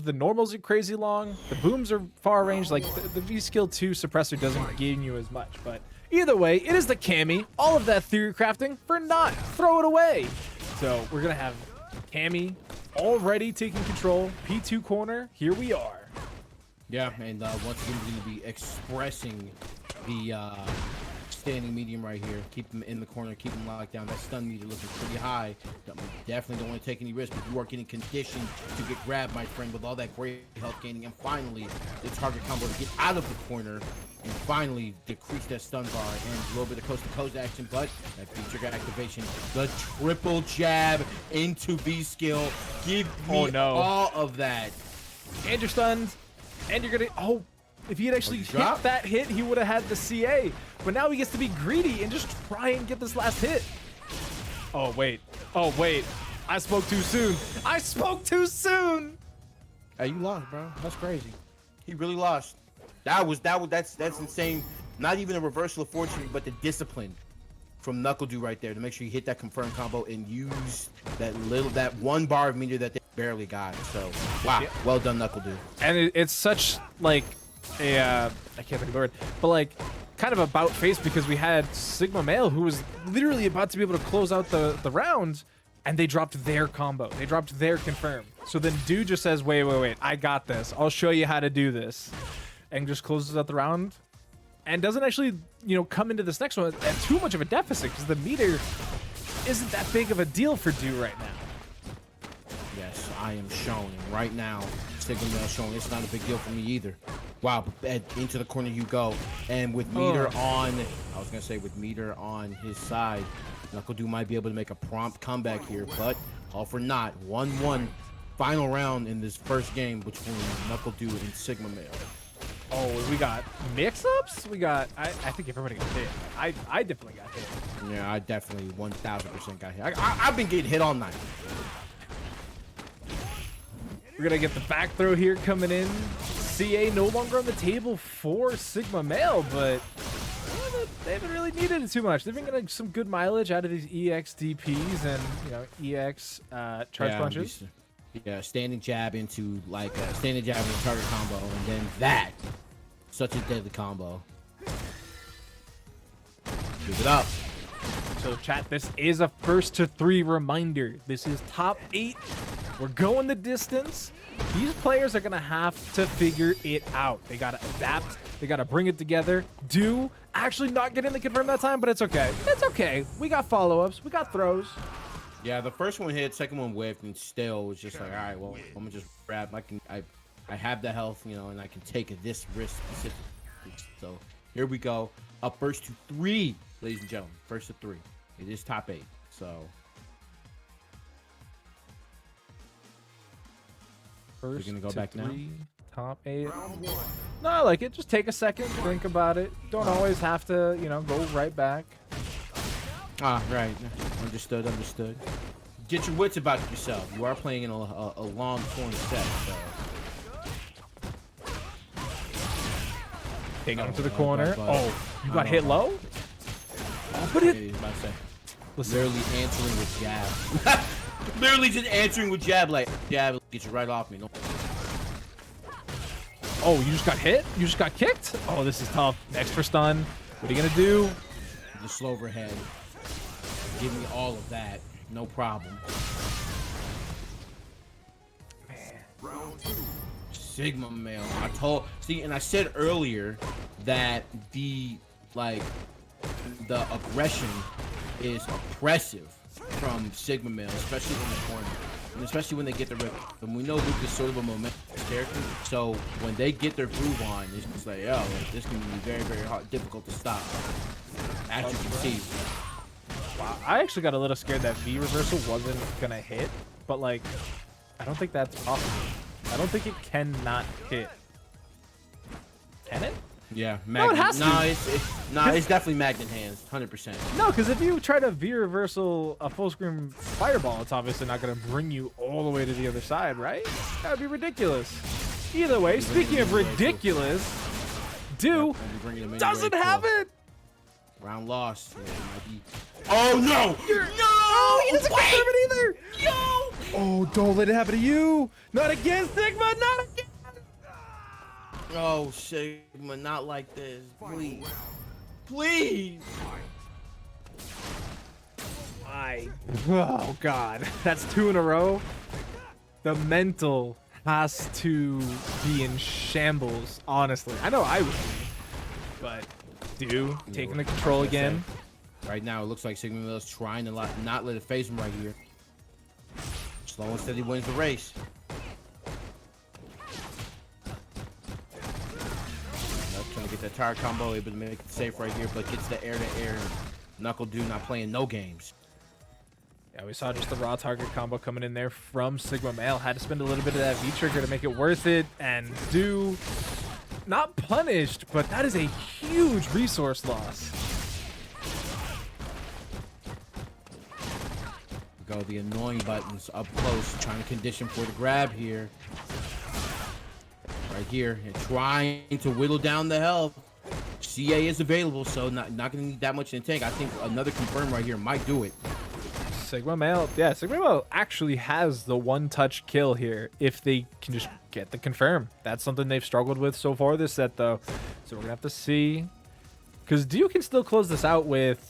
the normals are crazy long. The booms are far range. Like the V skill 2 suppressor doesn't gain you as much. But either way, it is the Cammy. All of that theory crafting for not. Throw it away. So we're going to have Cammy already taking control. P2 corner. Here we are. Yeah, and once again, we're going to be expressing the standing medium right here. Keep him in the corner, keep him locked down. That stun meter looking pretty high. Definitely don't want to take any risks, but you are getting conditioned to get grabbed, my friend, with all that great health gaining. And finally, the target combo to get out of the corner and finally decrease that stun bar and a little bit of coast-to-coast action, but that V-trigger activation, the triple jab into V-skill. Give me all of that. And you're stunned, and you're going to... If he had actually hit that hit, he would have had the CA. But now he gets to be greedy and just try and get this last hit. Oh, wait. Oh, wait. I spoke too soon. I spoke too soon. Hey, you lost, bro. That's crazy. He really lost. That's insane. Not even a reversal of fortune, but the discipline from NuckleDu right there to make sure you hit that confirmed combo and use that one bar of meter that they barely got. So, wow. Yeah. Well done, NuckleDu. And it's such, like... I can't think of the word, but like kind of about face, because we had Sigma Male who was literally about to be able to close out the round, and they dropped their combo. They dropped their confirm. So then Dude just says, wait, I got this. I'll show you how to do this. And just closes out the round and doesn't actually, come into this next one at too much of a deficit, because the meter isn't that big of a deal for Dude right now. Yes, I am showing right now. Sigma Male showing it's not a big deal for me either. Wow, into the corner you go. And with meter on, I was going to say with meter on his side, NuckleDu might be able to make a prompt comeback here, but all for naught. 1-1 final round in this first game between NuckleDu and Sigma Male. Oh, we got mix-ups? I think everybody got hit. I definitely got hit. Yeah, I definitely 1000% got hit. I've been getting hit all night. We're going to get the back throw here coming in. CA no longer on the table for Sigma Male, but they haven't really needed it too much. They've been getting some good mileage out of these EX DPs and, EX charge punches. Yeah, standing jab into standing jab into target combo, and then that. Such a deadly combo. Give it up. So chat, this is a 1st to 3 reminder. This is top 8. We're going the distance. These players are going to have to figure it out. They got to adapt. They got to bring it together. Actually not getting the confirm that time, but it's okay. It's okay. We got follow-ups. We got throws. Yeah, the first one hit, second one whiffed, and still was just like, all right, well, I'm going to just grab. I have the health, and I can take this risk specifically. So here we go. Up 1st to 3, ladies and gentlemen. 1st to 3. It is top 8. So... First We're gonna go back 3, now. Top 8. No, I like it. Just take a second, think about it. Don't always have to, go right back. Right. Understood. Get your wits about yourself. You are playing in a long torn set, so. Taking him to the corner. You got hit low? But it... Literally answering with jab. Literally just answering with jab, jab, get you right off me. No. Oh, you just got hit? You just got kicked? Oh, this is tough. Next for stun. What are you gonna do? The slow overhead. Give me all of that. No problem. Man. Sigma Male. I said earlier that the aggression is oppressive from Sigma Male, especially in the corner, and especially when they get the rip. And we know Luke is sort of a momentum character, so when they get their groove on, it's just like, this can be very, very hard, difficult to stop. As you can see. Wow, I actually got a little scared that V reversal wasn't gonna hit, but I don't think that's possible. I don't think it cannot hit. Can it? Yeah, no, it has to. It's definitely Magnet hands, 100%. No, because if you try to V reversal a full screen fireball, it's obviously not going to bring you all the way to the other side, right? That would be ridiculous. Either way, speaking of ridiculous, doesn't have it. Round lost. Oh no! No! He doesn't confirm it either. Yo! Oh, don't let it happen to you. Not again, Sigma. Not Oh, Sigma, not like this. Please. Please. Oh God, that's 2 in a row. The mental has to be in shambles. Honestly, I know I would be, but taking the control again. Right now, it looks like Sigma Mill's trying to not let it phase him right here. Slow and steady wins the race. Trying to get that tire combo, able to make it safe right here, but gets the air-to-air. NuckleDu not playing no games. Yeah, we saw just the raw target combo coming in there from Sigma Male. Had to spend a little bit of that V-trigger to make it worth it, and Do not punished, but that is a huge resource loss. Go the annoying buttons up close, trying to condition for the grab here. Right here, and trying to whittle down the health. CA is available, so not gonna need that much in the tank. I think another confirm right here might do it. Sigma Male, yeah, Sigma Male actually has the one-touch kill here if they can just get the confirm. That's something they've struggled with so far this set, though. So we're gonna have to see, because Do can still close this out with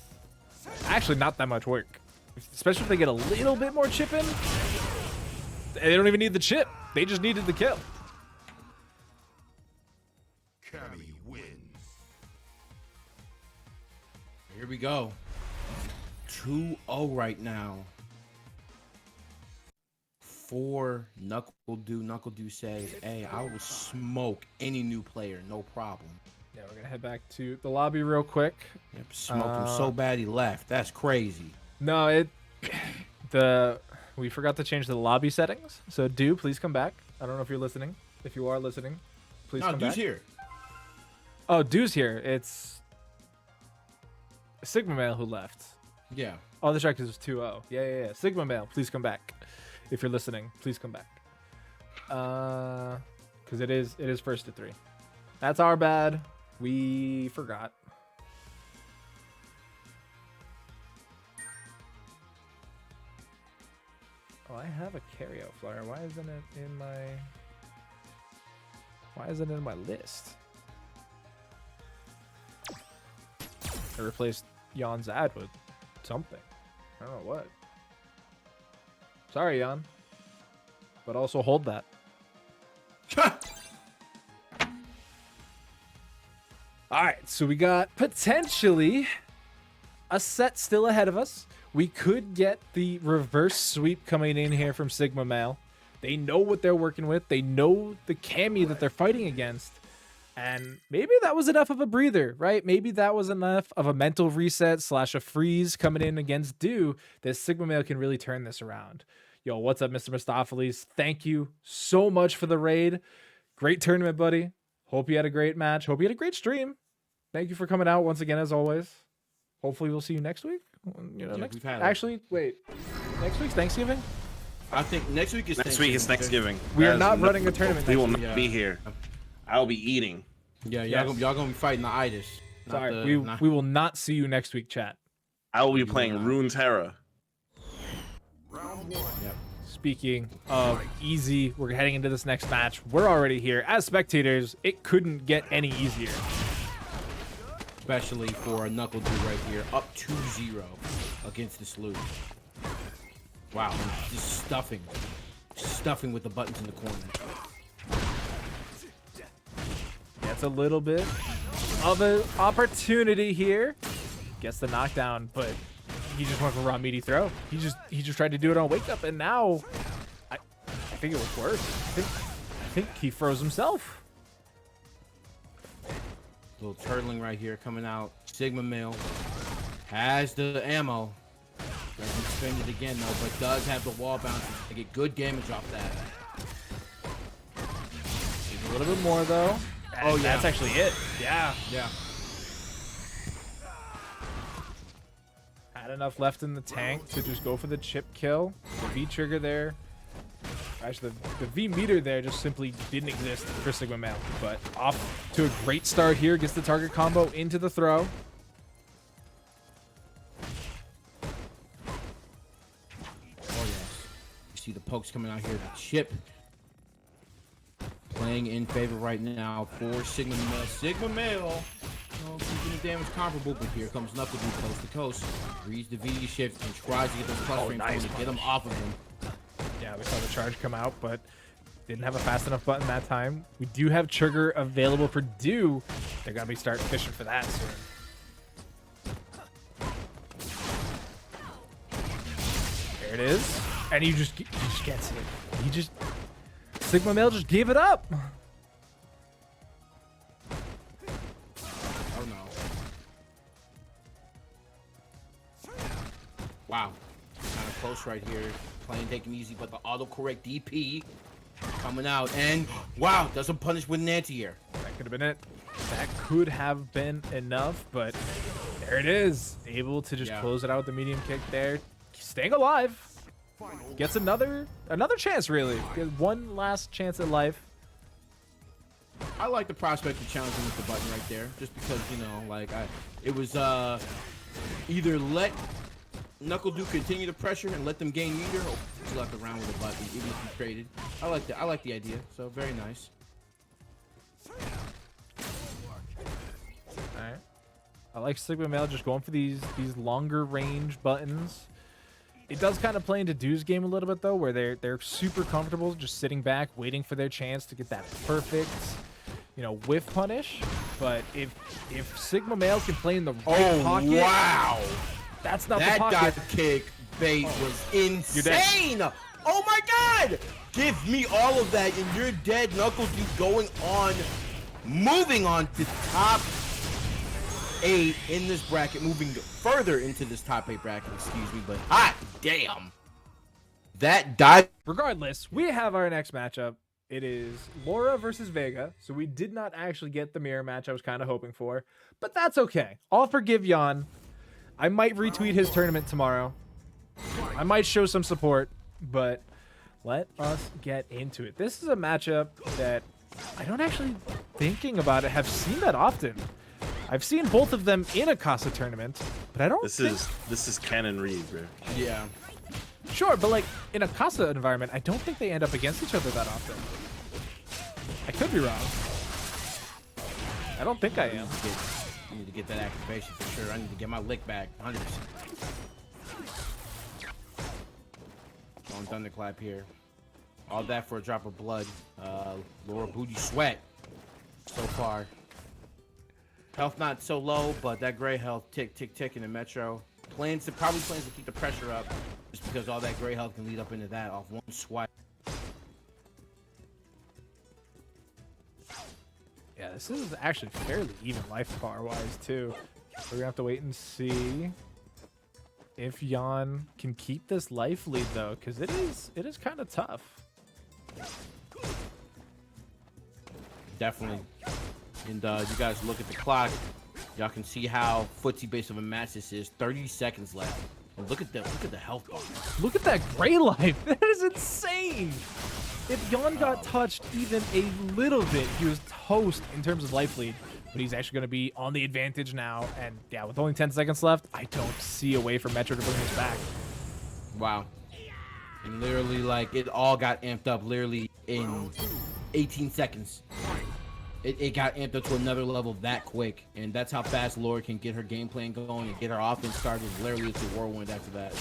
actually not that much work, especially if they get a little bit more chip in. They don't even need the chip; they just needed the kill. Cammy wins. Here we go. 2-0 right now. For NuckleDu. NuckleDu says, hey, I will smoke any new player, no problem. Yeah, we're gonna head back to the lobby real quick. Yep, smoked him so bad he left. That's crazy. No, we forgot to change the lobby settings. So Do, please come back. I don't know if you're listening. If you are listening, please come back. Dude's here. Oh, Do's here. It's Sigma Male who left. Yeah. Oh, that's right, because it was 2-0. Yeah. Sigma Male, please come back. If you're listening, please come back. Because it is 1st to 3. That's our bad. We forgot. Oh, I have a carryout flyer. Why isn't it in my list? I replaced Jan's ad with something. I don't know what. Sorry, Jan. But also hold that. Alright, so we got potentially a set still ahead of us. We could get the reverse sweep coming in here from Sigma Male. They know what they're working with. They know the Cammy that they're fighting against. And maybe that was enough of a breather, right? Maybe that was enough of a mental reset / a freeze coming in against Do that Sigma Male can really turn this around. Yo, what's up, Mr. Mistopheles? Thank you so much for the raid. Great tournament, buddy. Hope you had a great match. Hope you had a great stream. Thank you for coming out once again, as always. Hopefully we'll see you next week. You know, yeah, actually, wait. Next week's Thanksgiving? I think next week is Thanksgiving. We are not running a tournament. We will not be here. I'll be eating. Yeah, y'all gonna be fighting the itis. Sorry, we will not see you next week, chat. I will be playing Runeterra. Round 1. Yep. Speaking of easy, we're heading into this next match. We're already here. As spectators, it couldn't get any easier. Especially for a NuckleDu right here, up 2-0 against this loot. Wow, just stuffing with the buttons in the corner. Gets a little bit of an opportunity here. Gets the knockdown, but he just went for raw meaty throw. He just tried to do it on wake up, and now I think it was worse. I think he froze himself. Little turtling right here coming out. Sigma Male has the ammo. Doesn't spend it again though, but does have the wall bounce to get good damage off that. A little bit more though. Oh yeah, that's actually it. Yeah. Had enough left in the tank to just go for the chip kill. The V trigger there. Actually, the V meter there just simply didn't exist for Sigma Male. But off to a great start here. Gets the target combo into the throw. Oh yes. You see the pokes coming out here. The chip playing playing in favor right now for Sigma Male. Sigma Male, keeping the damage comparable, but here comes NuckleDu coast to coast. Reads the V shift and tries to get those plus frames nice to get him off of him. Yeah, we saw the charge come out, but didn't have a fast enough button that time. We do have trigger available for Du. They're gonna be starting fishing for that soon. There it is, and you just gets it. He just Sigma Male just gave it up. Oh no! Wow, kind of close right here. Playing taking easy, but the autocorrect DP coming out, and wow, doesn't punish with an anti-air. That could have been it. That could have been enough, but there it is. Able to just close it out with the medium kick there. Staying alive. Gets another chance, really. Gets one last chance at life. I like the prospect of challenging with the button right there, just because, you know, like it was either let NuckleDu continue the pressure and let them gain meter, or left around with the button, even if you traded. I like the idea, so very nice. All right. I like Sigma Male just going for these longer range buttons. It does kind of play into Du's game a little bit though, where they're super comfortable just sitting back, waiting for their chance to get that perfect, you know, whiff punish. But if Sigma Male can play in the right pocket, Wow! that's not That the pocket. dive kick bait was insane! Oh my god! Give me all of that and you're dead. NuckleDu going on, moving on to top 8 in this bracket, moving further into this top 8 bracket, excuse me, but hot damn. That dive. Regardless, we have our next matchup. It is Laura versus Vega. So we did not actually get the mirror match I was kind of hoping for, but that's okay. I'll forgive OGYawn. I might retweet his tournament tomorrow. I might show some support, but let us get into it. This is a matchup that I don't actually, thinking about it, have seen that often. I've seen both of them in a Casa tournament, but I don't This think... is Canon Reed, bro. Yeah. Sure, but like in a Casa environment, I don't think they end up against each other that often. I could be wrong. I don't think I am. I need to get that activation for sure. I need to get my lick back, 100%. Going thunderclap here. All that for a drop of blood. Laura booty sweat so far. Health not so low, but that gray health tick in the metro. Probably plans to keep the pressure up, just because all that gray health can lead up into that off one swipe. Yeah, this is actually fairly even life bar wise too. We're gonna have to wait and see if OGYawn can keep this life lead though, because it is kind of tough. Definitely. And you guys look at the clock. Y'all can see how footsie base of a match this is. 30 seconds left. And look at the health bar. Look at that gray life. That is insane. If OGYawn got touched even a little bit, he was toast in terms of life lead. But he's actually going to be on the advantage now. And yeah, with only 10 seconds left, I don't see a way for Metro to bring this back. Wow. And literally, like, it all got amped up literally in 18 seconds. It got amped up to another level that quick. And that's how fast Laura can get her game plan going and get her offense started. Literally, it's a whirlwind after that.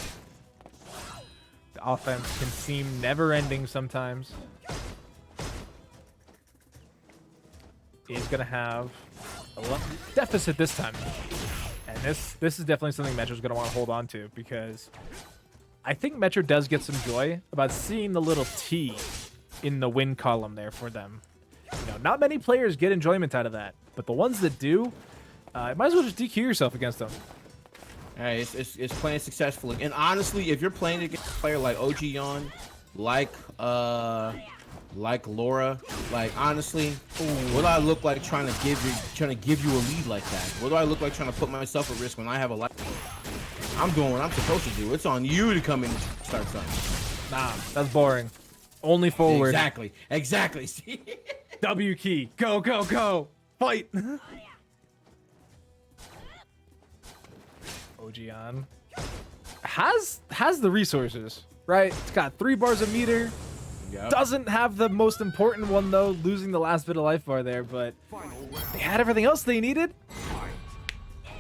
The offense can seem never-ending sometimes. He's going to have a deficit this time. And this is definitely something Metro's going to want to hold on to, because I think Metro does get some joy about seeing the little T in the win column there for them. You know, not many players get enjoyment out of that, but the ones that do, might as well just DQ yourself against them. Hey, it's playing successfully. And honestly, if you're playing against a player like OGYawn, like Laura, like honestly, what do I look like trying to give you a lead like that? What do I look like trying to put myself at risk when I have a life? I'm doing what I'm supposed to do. It's on you to come in and start something. Nah, that's boring. Only forward. Exactly. See? W key. Go, go, go. Fight. OGYawn has the resources, right? It's got 3 bars of meter. Yep. Doesn't have the most important one, though, losing the last bit of life bar there, but they had everything else they needed.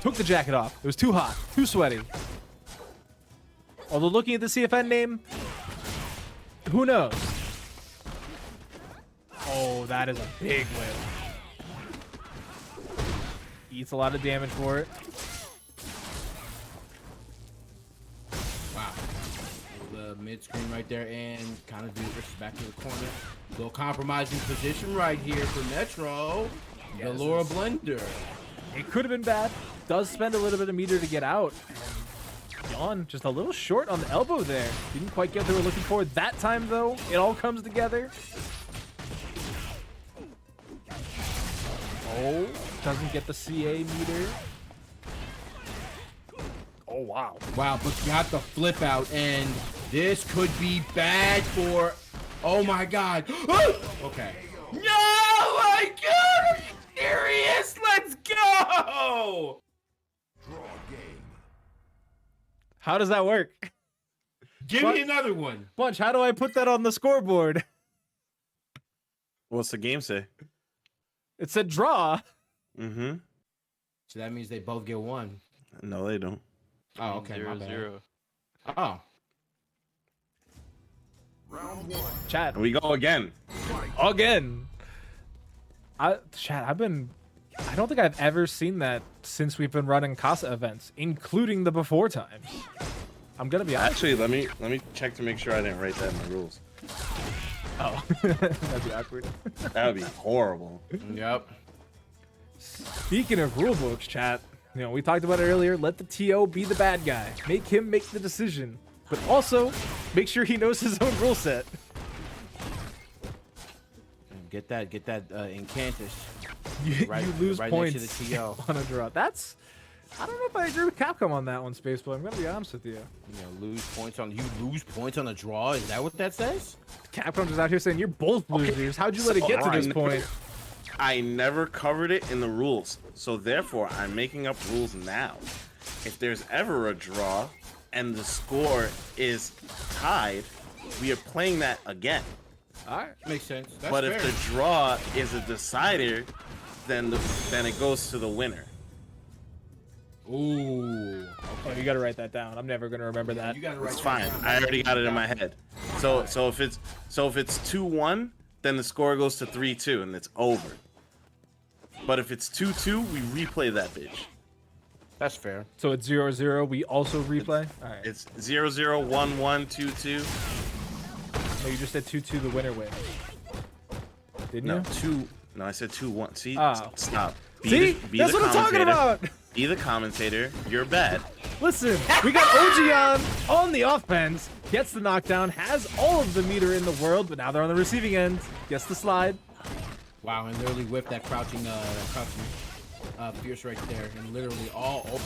Took the jacket off. It was too hot, too sweaty. Although looking at the CFN name, who knows? Oh, that is a big win. Eats a lot of damage for it. Wow. The mid screen right there, and kind of versus back to the corner. Little compromising position right here for Metro. The Laura Blender. It could have been bad. Does spend a little bit of meter to get out. And OGYawn just a little short on the elbow there. Didn't quite get what they were looking for. That time, though, it all comes together. Oh, doesn't get the CA meter. Oh, wow. Wow, but got the flip out, and this could be bad for... Oh, my God. Okay. No, my God! Are you serious? Let's go! Draw game. How does that work? Give me another one. Bunch, how do I put that on the scoreboard? What's the game say? It said draw. Mm-hmm. So that means they both get one. No, they don't. Oh, okay. My bad. 0-0. Oh. Round one. Chat. We go again. Again. Chat, I don't think I've ever seen that since we've been running Casa events, including the before times. I'm gonna be honest. Actually, let me check to make sure I didn't write that in the rules. Oh, that'd be awkward. That would be horrible. Yep. Speaking of rule books, chat, you know, we talked about it earlier. Let the TO be the bad guy. Make him make the decision, but also make sure he knows his own rule set. Get that Incantus. You Right- lose right next to points the TO. on a draw. I don't know if I agree with Capcom on that one, SpaceBoy. I'm gonna be honest with you. You know, lose points on a draw. Is that what that says? Capcom just out here saying you're both losers. How'd you let it get to this point? I never covered it in the rules, so therefore I'm making up rules now. If there's ever a draw and the score is tied, we are playing that again. All right, makes sense. That's But fair. if the draw is a decider, then it goes to the winner. Ooh. Oh, you gotta write that down. I'm never gonna remember that. You gotta write It's that fine. down. I already got it in my head. So if it's 2-1, then the score goes to 3-2 and it's over. But if it's 2-2, we replay that bitch. That's fair. So it's 0-0. We also replay. All right. It's 0-0, 1-1, 2-2. So you just said 2-2. The winner wins. Didn't No, you? No, I said 2-1. See, Oh. stop. See, that's what I'm talking about. Be the commentator. You're bad. Listen, we got OGYawn on the offense. Gets the knockdown. Has all of the meter in the world, but now they're on the receiving end. Gets the slide. Wow, and literally whipped that crouching fierce right there, and literally all over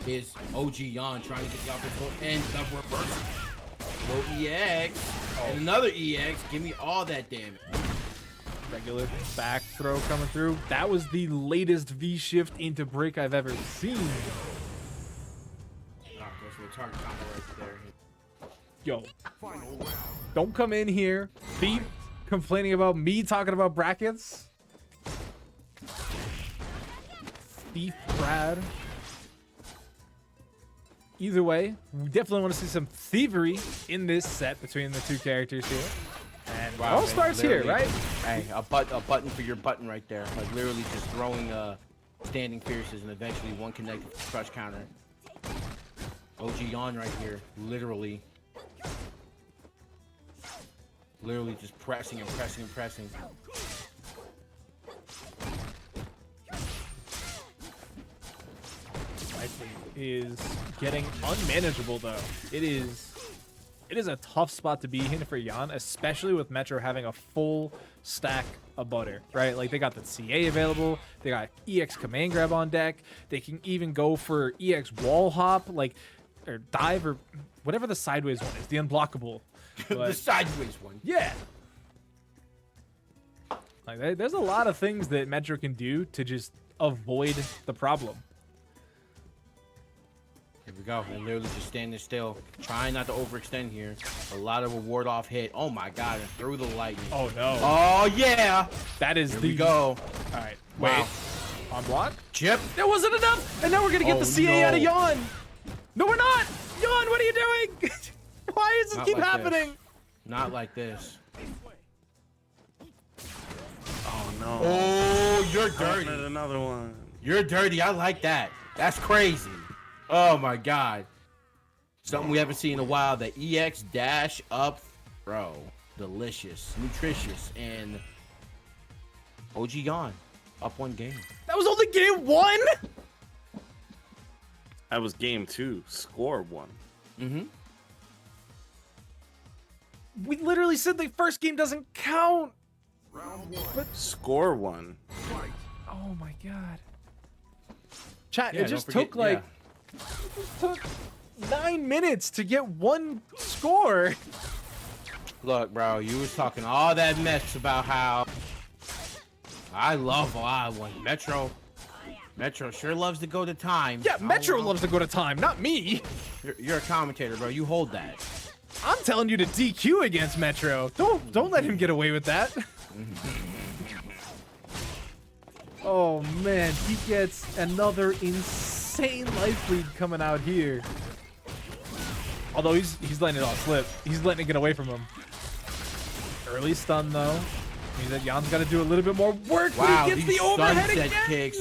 is OGYawn trying to get the offense and the reverse. Little EX and another EX. Give me all that damage. Regular back throw coming through. That was the latest V shift into break I've ever seen. Oh, goes for the target combo right there. Yo, don't come in here, be complaining about me talking about brackets. Thief Brad. Either way, we definitely want to see some thievery in this set between the two characters here. And it all man, starts here, literally. right? Hey, a button for your button right there. Like literally just throwing standing fierces and eventually one connected crush counter. OGYawn right here, literally just pressing and pressing and pressing. Is getting unmanageable though. It is a tough spot to be in for OGYawn, especially with Metro having a full stack of butter, right? Like they got the CA available, they got EX command grab on deck, they can even go for EX wall hop, like or dive or whatever the sideways one is, the unblockable. The But sideways one. yeah. Like there's a lot of things that Metro can do to just avoid the problem. go. And literally just standing still, trying not to overextend here. A lot of reward off hit. Oh my god, and through the lightning. Oh no. Oh yeah. That is Here the we go. All right. Wait. Wow. On block? Chip. That wasn't enough. And now we're gonna get Oh, the CA out of no. Yawn. No, we're not. Yawn, what are you doing? Why does this Not keep like happening? this. Not like this. Oh no. Oh, you're Dirty. dirty. Another one. You're dirty. I like that. That's crazy. Oh my god. Something we haven't seen in a while. The EX dash up throw. Delicious, nutritious, and OGYawn up 1 game. That was only game 1? That was game 2. Score 1. Mm-hmm. We literally said the first game doesn't count. Round 1. Score 1. Fight. Oh my god. Chat, Yeah, it just don't took forget- it took 9 minutes to get 1 score. Look, bro, you was talking all that mess about how I love OGYawn. Metro sure loves to go to time. Yeah, Metro loves to go to time, not me. You're a commentator, bro. You hold that. I'm telling you to DQ against Metro. Don't let him get away with that. Oh man, he gets another insane life lead coming out here. Although he's letting it all slip. He's letting it get away from him. Early stun though. Means that Jan's got to do a little bit more work. Wow, but he gets these the overhead sunset again. kicks,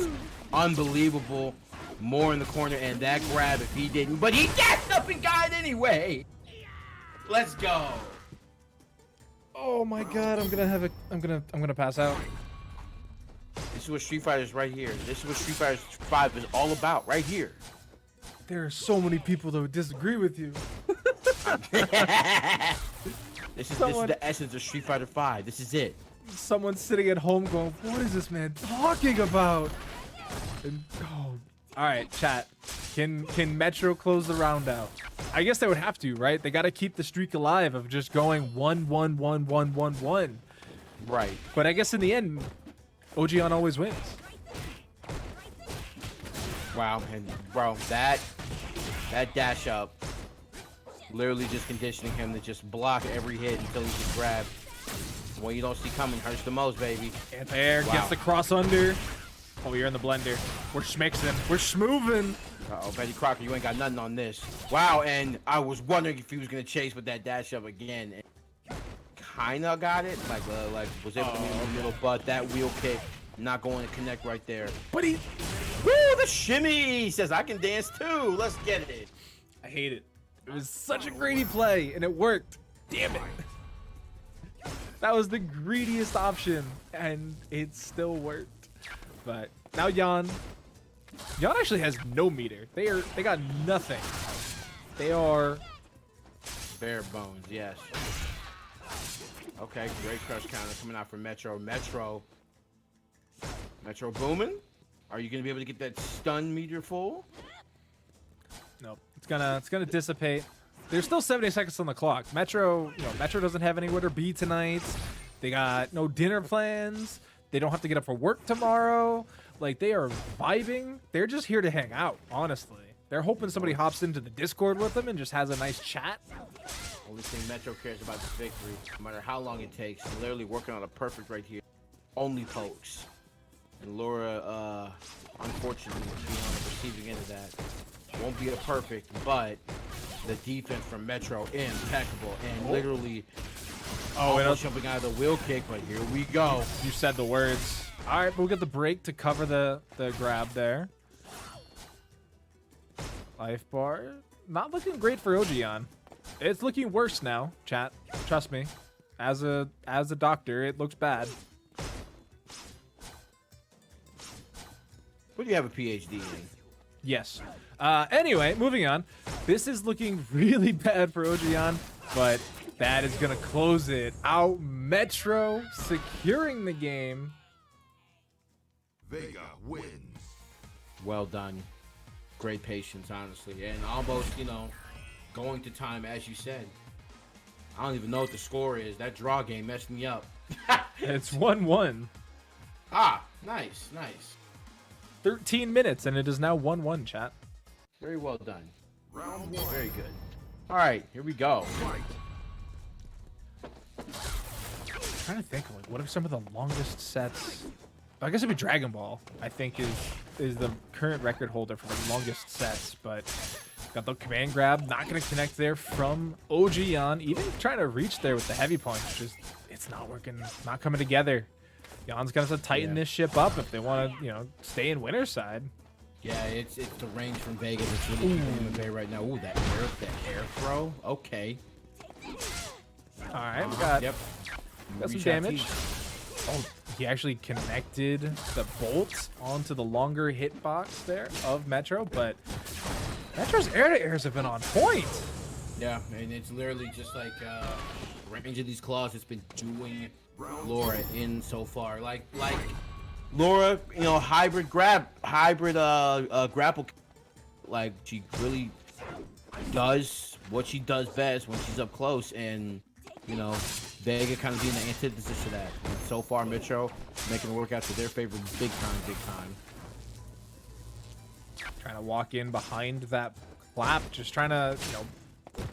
unbelievable. More in the corner, and that grab if he didn't, but he gets up and got it anyway. Let's go. Oh my god, I'm gonna pass out. This is what Street Fighter's right here. This is what Street Fighter 5 is all about, right here. There are so many people that would disagree with you. This is Someone- the essence of Street Fighter 5. This is it. Someone's sitting at home going, "What is this man talking about?" And, oh, all right, chat. Can Metro close the round out? I guess they would have to, right? They got to keep the streak alive of just going 1-1-1-1-1-1. Right. But I guess in the end, OGYawn always wins. Wow, and bro, that dash up, literally just conditioning him to just block every hit until he gets grabbed. What you don't see coming hurts the most, baby. Anti-air Wow. gets the cross under. Oh, you're in the blender. We're schmixing. We're schmoovin'. Uh-oh, Betty Crocker, you ain't got nothing on this. Wow, and I was wondering if he was gonna chase with that dash up again. And kinda got it, like was able to meet him in the middle, but that wheel kick not going to connect right there. But he... Woo, the shimmy! He says I can dance too. Let's get it. I hate it. It was such a greedy play, and it worked. Damn it. That was the greediest option, and it still worked. But now Yawn actually has no meter. They got nothing. They are... Bare bones, yes. Okay, great crush counter coming out from Metro. Metro booming. Are you gonna be able to get that stun meter full? Nope. It's gonna dissipate. There's still 70 seconds on the clock. Metro doesn't have anywhere to be tonight. They got no dinner plans. They don't have to get up for work tomorrow. Like, they are vibing. They're just here to hang out, honestly. They're hoping somebody hops into the Discord with them and just has a nice chat. Only thing Metro cares about is victory, no matter how long it takes. They're literally working on a perfect right here. Only pokes. And Laura, unfortunately, will be on the receiving end of that. Won't be a perfect, but the defense from Metro impeccable and literally almost jumping out of the wheel kick. But here we go. You said the words. All right, we'll get the break to cover the grab there. Life bar. Not looking great for OGYawn. It's looking worse now, chat. Trust me. As a doctor, it looks bad. What do you have a PhD in? Yes. Anyway, moving on. This is looking really bad for OGYawn, but that is going to close it out. Metro securing the game. Vega wins. Well done. Great patience, honestly. And almost, going to time, as you said. I don't even know what the score is. That draw game messed me up. It's 1-1. Ah, nice. 13 minutes, and it is now 1-1, chat. Very well done. Round one. Very good. All right, here we go. Fight. I'm trying to think, like, what are some of the longest sets? I guess it'd be Dragon Ball. I think is the current record holder for the longest sets, but got the command grab, not gonna connect there from OGYawn. Even trying to reach there with the heavy punch, just it's not working, not coming together. Yawn's gonna have to tighten this ship up if they want to, you know, stay in winner's side. Yeah, it's the range from Vega that's really keeping him in bay right now. Ooh, that air throw. Okay. All right, we got Yep. some Reach out damage. T. Oh, he actually connected the bolt onto the longer hitbox there of Metro, but Metro's air-to-airs have been on point. Yeah, and it's literally just like range of these claws. It's been doing Laura in so far. Like Laura, you know, hybrid grapple. Like she really does what she does best when she's up close, and you know, Vega kind of being the antithesis to that. And so far, Metro making it work out to their favor big time. Trying to walk in behind that clap, just trying to, you know,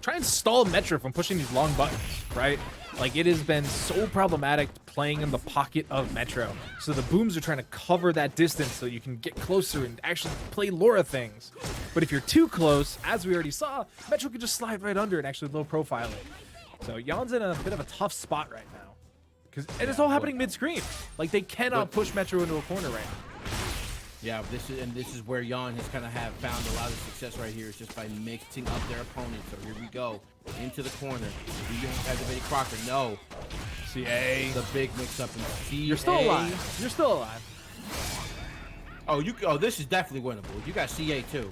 try and stall Metro from pushing these long buttons, right? Like, it has been so problematic playing in the pocket of Metro. So the booms are trying to cover that distance so you can get closer and actually play Laura things. But if you're too close, as we already saw, Metro could just slide right under and actually low profile it. So Yawn's in a bit of a tough spot right now. Because it is all happening mid-screen. Like, they cannot push Metro into a corner right now. Yeah, this is where Yawn has kind of found a lot of success right here. It's just by mixing up their opponent. So here we go into the corner. Do you have the Betty Crocker? No. CA. The big mix-up in CA. You're still alive. You're still alive. Oh, this is definitely winnable. You got CA too.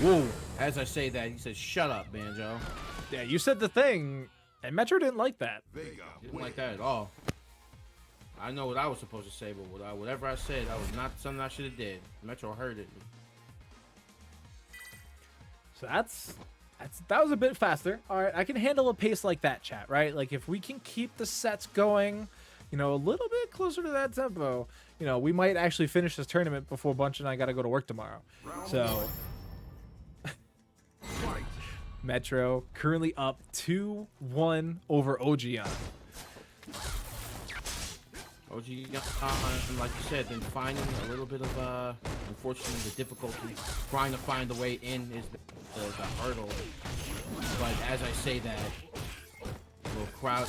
Whoa. As I say that, he says, "Shut up, Banjo." Yeah, you said the thing, and Metro didn't like that. Vega. Didn't like that at all. I know what I was supposed to say, but whatever I said, that was not something I should have did. Metro heard it. So that was a bit faster. All right, I can handle a pace like that, chat, right? Like, if we can keep the sets going, you know, a little bit closer to that tempo, you know, we might actually finish this tournament before Bunch and I got to go to work tomorrow. So Metro currently up 2-1 over OGYawn. OGYawn, like you said, been finding a little bit of, unfortunately, the difficulty trying to find the way in is the hurdle. But as I say that,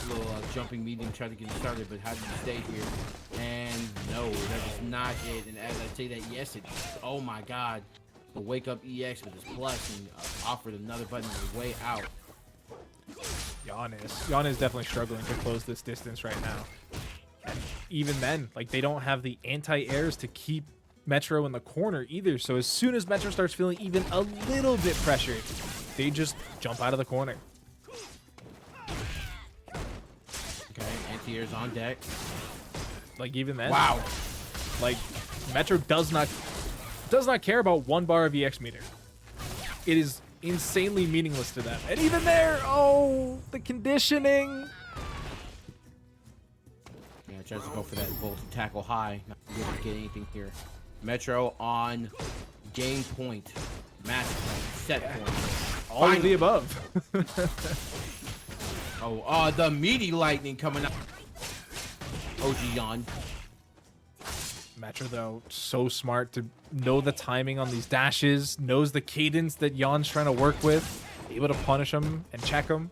little jumping medium, try to get it started, but how do you stay here? And no, that is not it. And as I say that, yes, it. Oh my God, the wake up EX with his plus and offered another button on the way out. Yawn is definitely struggling to close this distance right now. And even then, like, they don't have the anti-airs to keep Metro in the corner either. So as soon as Metro starts feeling even a little bit pressured, they just jump out of the corner. Okay, anti-airs on deck. Like, even then, Wow. like, Metro does not care about 1 bar of EX meter. It is insanely meaningless to them. And even there, oh, the conditioning. Yeah, tries to go for that volt tackle high. Not able to get anything here. Metro on game point, match point, set point. All of the above. Oh, the meaty lightning coming out. OGYawn. Metro, though, so smart to know the timing on these dashes, knows the cadence that Yawn's trying to work with, able to punish him and check him.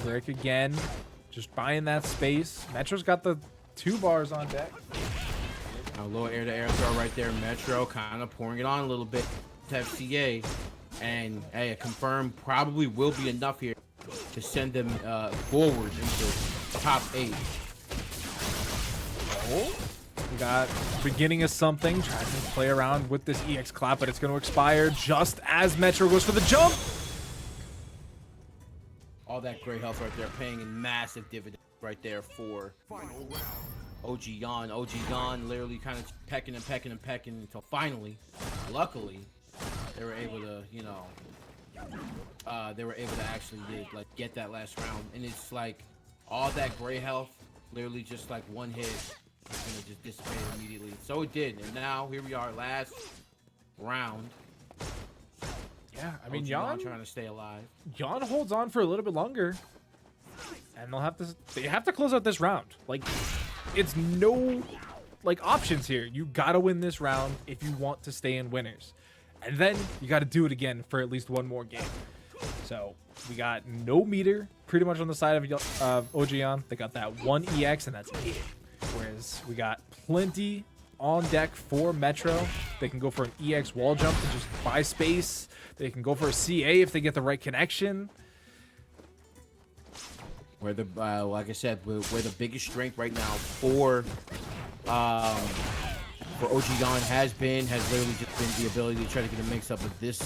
Brick again, just buying that space. Metro's got the 2 bars on deck. A little air-to-air throw right there. Metro kind of pouring it on a little bit to have CA. And, hey, a confirm probably will be enough here to send them forward into top 8. Oh, we got beginning of something. Tries to play around with this EX clap, but it's going to expire just as Metro goes for the jump. All that great health right there, paying a massive dividend right there for Final round. OGYawn. OGYawn literally kind of pecking until finally, luckily, they were able to, you know, actually get that last round. And it's like all that gray health, literally just like one hit, it's gonna just dissipate immediately. So it did, and now here we are, last round. Yeah, I mean, OGYawn OGYawn trying to stay alive. holds on for a little bit longer, and they have to close out this round. Like, it's no options here. You gotta win this round if you want to stay in winners, and then you gotta do it again for at least one more game. So we got no meter pretty much on the side of OGYawn. They got that one EX, and that's it. Whereas we got plenty on deck for Metro. They can go for an EX wall jump to just buy space. They can go for a CA if they get the right connection. Where the like I said, where the biggest strength right now for OGYawn has literally just been the ability to try to get a mix up. But this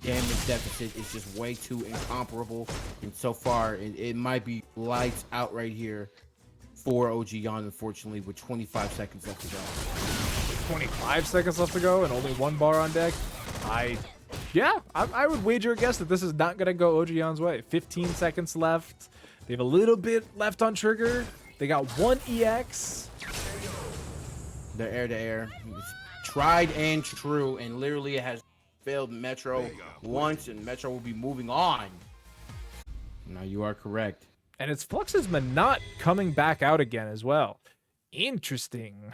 damage deficit is just way too incomparable, and so far it might be lights out right here for OGYawn, unfortunately, with 25 seconds left to go. 25 seconds left to go and only one bar on deck. I would wager a guess that this is not going to go OGYawn's way. 15 seconds left. They have a little bit left on trigger. They got one EX. They're air to air. It's tried and true, and literally it has failed Metro once, and Metro will be moving on. Now you are correct. And it's Flux's Manat coming back out again as well. Interesting.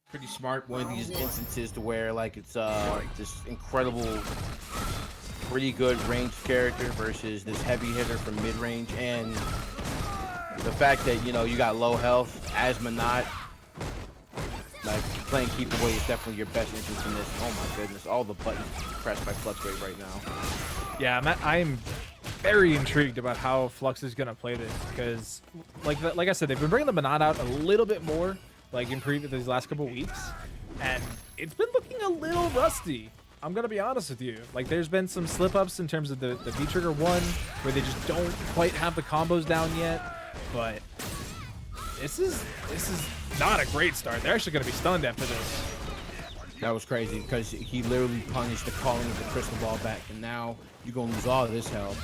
Pretty smart. One of these instances to where like it's this incredible, pretty good range character versus this heavy hitter from mid range, and the fact that you got low health as Manat, like playing keep away is definitely your best interest in this. Oh my goodness, all the buttons pressed by FluxWavez right now. Yeah, I'm very intrigued about how Flux is gonna play this because, like I said, they've been bringing the Manat out a little bit more, like in these last couple weeks, and it's been looking a little rusty. I'm gonna be honest with you. Like, there's been some slip-ups in terms of the V-Trigger 1 where they just don't quite have the combos down yet, but this is not a great start. They're actually gonna be stunned after this. That was crazy because he literally punished the calling of the crystal ball back, and now you're gonna lose all of this health.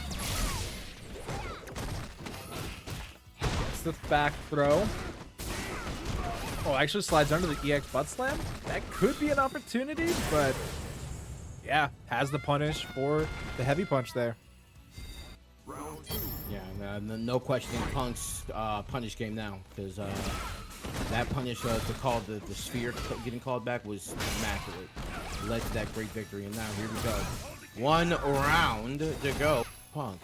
It's the back throw. Oh, actually slides under the EX butt slam. That could be an opportunity, but yeah, has the punish for the heavy punch there. Yeah, no questioning Punk's punish game now, because that punish to call the sphere getting called back was immaculate. Led to that great victory, and now here we go. One round to go. Punk.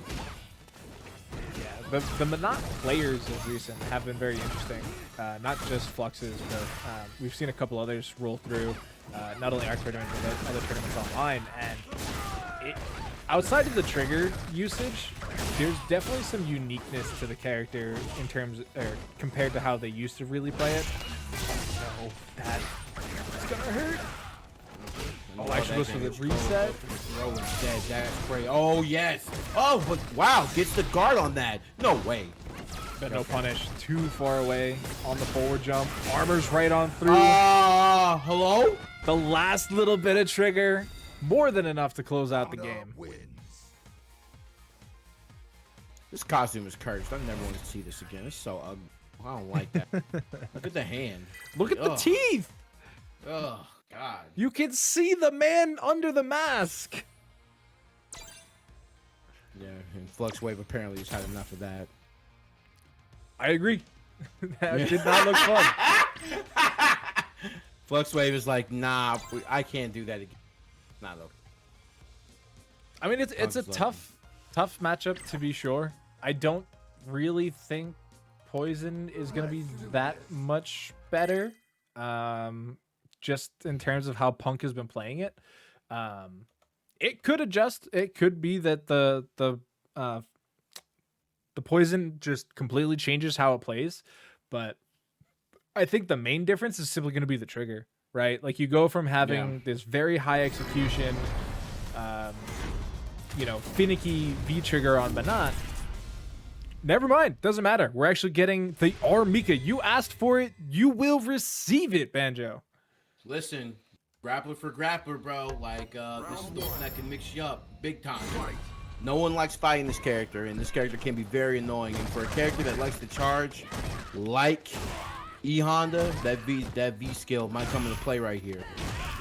Yeah, the Manat players of recent have been very interesting. Not just Fluxes, but we've seen a couple others roll through, not only our tournament, but other tournaments online. And outside of the trigger usage, there's definitely some uniqueness to the character in terms, compared to how they used to really play it. Oh, no, that's gonna hurt. Oh, actually goes for the reset. Dead. That's great. Oh, yes. Oh, but wow, gets the guard on that. No way. But no punish. Too far away on the forward jump. Armor's right on through. Hello? The last little bit of trigger. More than enough to close out the game. This costume is cursed. I never want to see this again. It's so ugly. I don't like that. Look at the hand. Look at the teeth. Oh, God. You can see the man under the mask. Yeah, and FluxWavez apparently has had enough of that. I agree. That did not look fun. FluxWavez is like, nah, I can't do that again. Nah, look. I mean, it's a tough matchup to be sure. I don't really think Poison is going to be that much better. Just in terms of how Punk has been playing it. It could adjust. It could be that the Poison just completely changes how it plays. But I think the main difference is simply going to be the trigger, right? Like, you go from having this very high execution, finicky V trigger on Manat. Never mind. Doesn't matter. We're actually getting the Mika. You asked for it. You will receive it, Banjo. Listen, grappler for grappler, bro. Like, this is the one that can mix you up big time. No one likes fighting this character, and this character can be very annoying. And for a character that likes to charge, like E Honda, that V skill might come into play right here.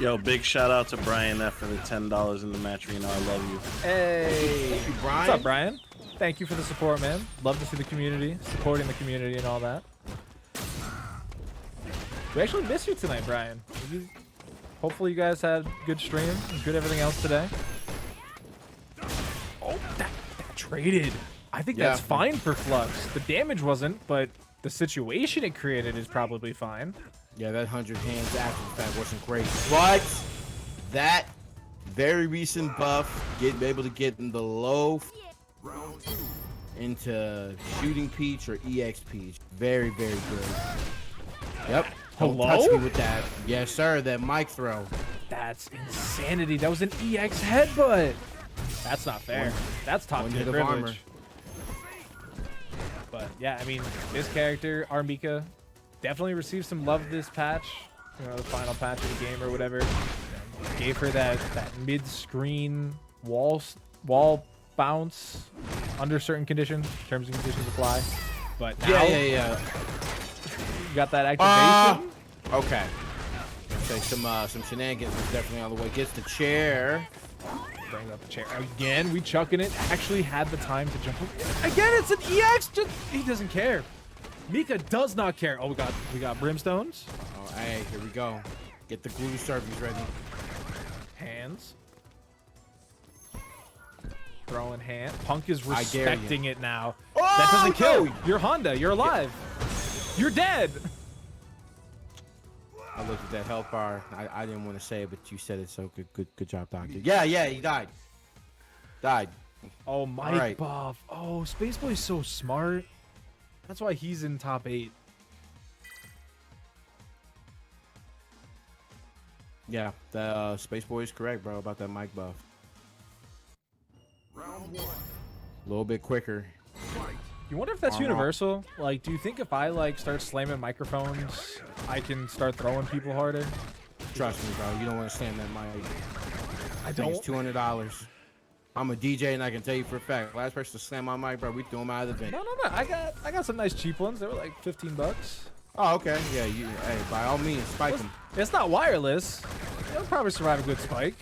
Yo, big shout out to Brian F for the $10 in the match arena. I love you. Hey, Thank you, Brian. what's up, Brian? Thank you for the support, man. Love to see the community, supporting the community and all that. We actually missed you tonight, Brian. Hopefully you guys had good stream and good everything else today. Oh, that traded. I think that's fine for Flux. The damage wasn't, but the situation it created is probably fine. Yeah, that 100 hands after the fact wasn't great. But that very recent buff, able to get in the low into shooting Peach or EX Peach. Very, very good. Yep. Don't touch me with that. Yes, sir. That mic throw. That's insanity. That was an EX headbutt. That's not fair. That's top tier privilege. But yeah, I mean, this character, our Mika, definitely received some love this patch. You know, the final patch of the game or whatever. Gave her that mid-screen wall bounce under certain conditions. Terms and conditions apply. But now, yeah. You got that activation. Okay. Say some shenanigans is definitely on the way. Gets the chair. Brings up the chair again. We chucking it. Actually had the time to jump. Again, it's an EX. Just he doesn't care. Mika does not care. Oh, we got brimstones. Oh, hey, here we go. Get the glue service ready. Hands. Throwing hand. Punk is respecting it now. Oh, that doesn't kill. no. You're Honda. You're alive. You're dead. I looked at that health bar. I didn't want to say it, but you said it, so good job, Doctor. Yeah, he died. Oh, Mike buff. Oh, SpaceBoy's so smart. That's why he's in top 8. Yeah, the SpaceBoy is correct, bro, about that mic buff. Round 1. A little bit quicker. You wonder if that's universal? Like, do you think if I, like, start slamming microphones, I can start throwing people harder? Trust me, bro. You don't understand that mic. I think don't. it's $200. I'm a DJ, and I can tell you for a fact, last person to slam my mic, bro, we threw him out of the venue. No. I got some nice cheap ones. They were like $15. Oh, okay. Yeah, hey, by all means, spike them. It's not wireless. It'll probably survive a good spike.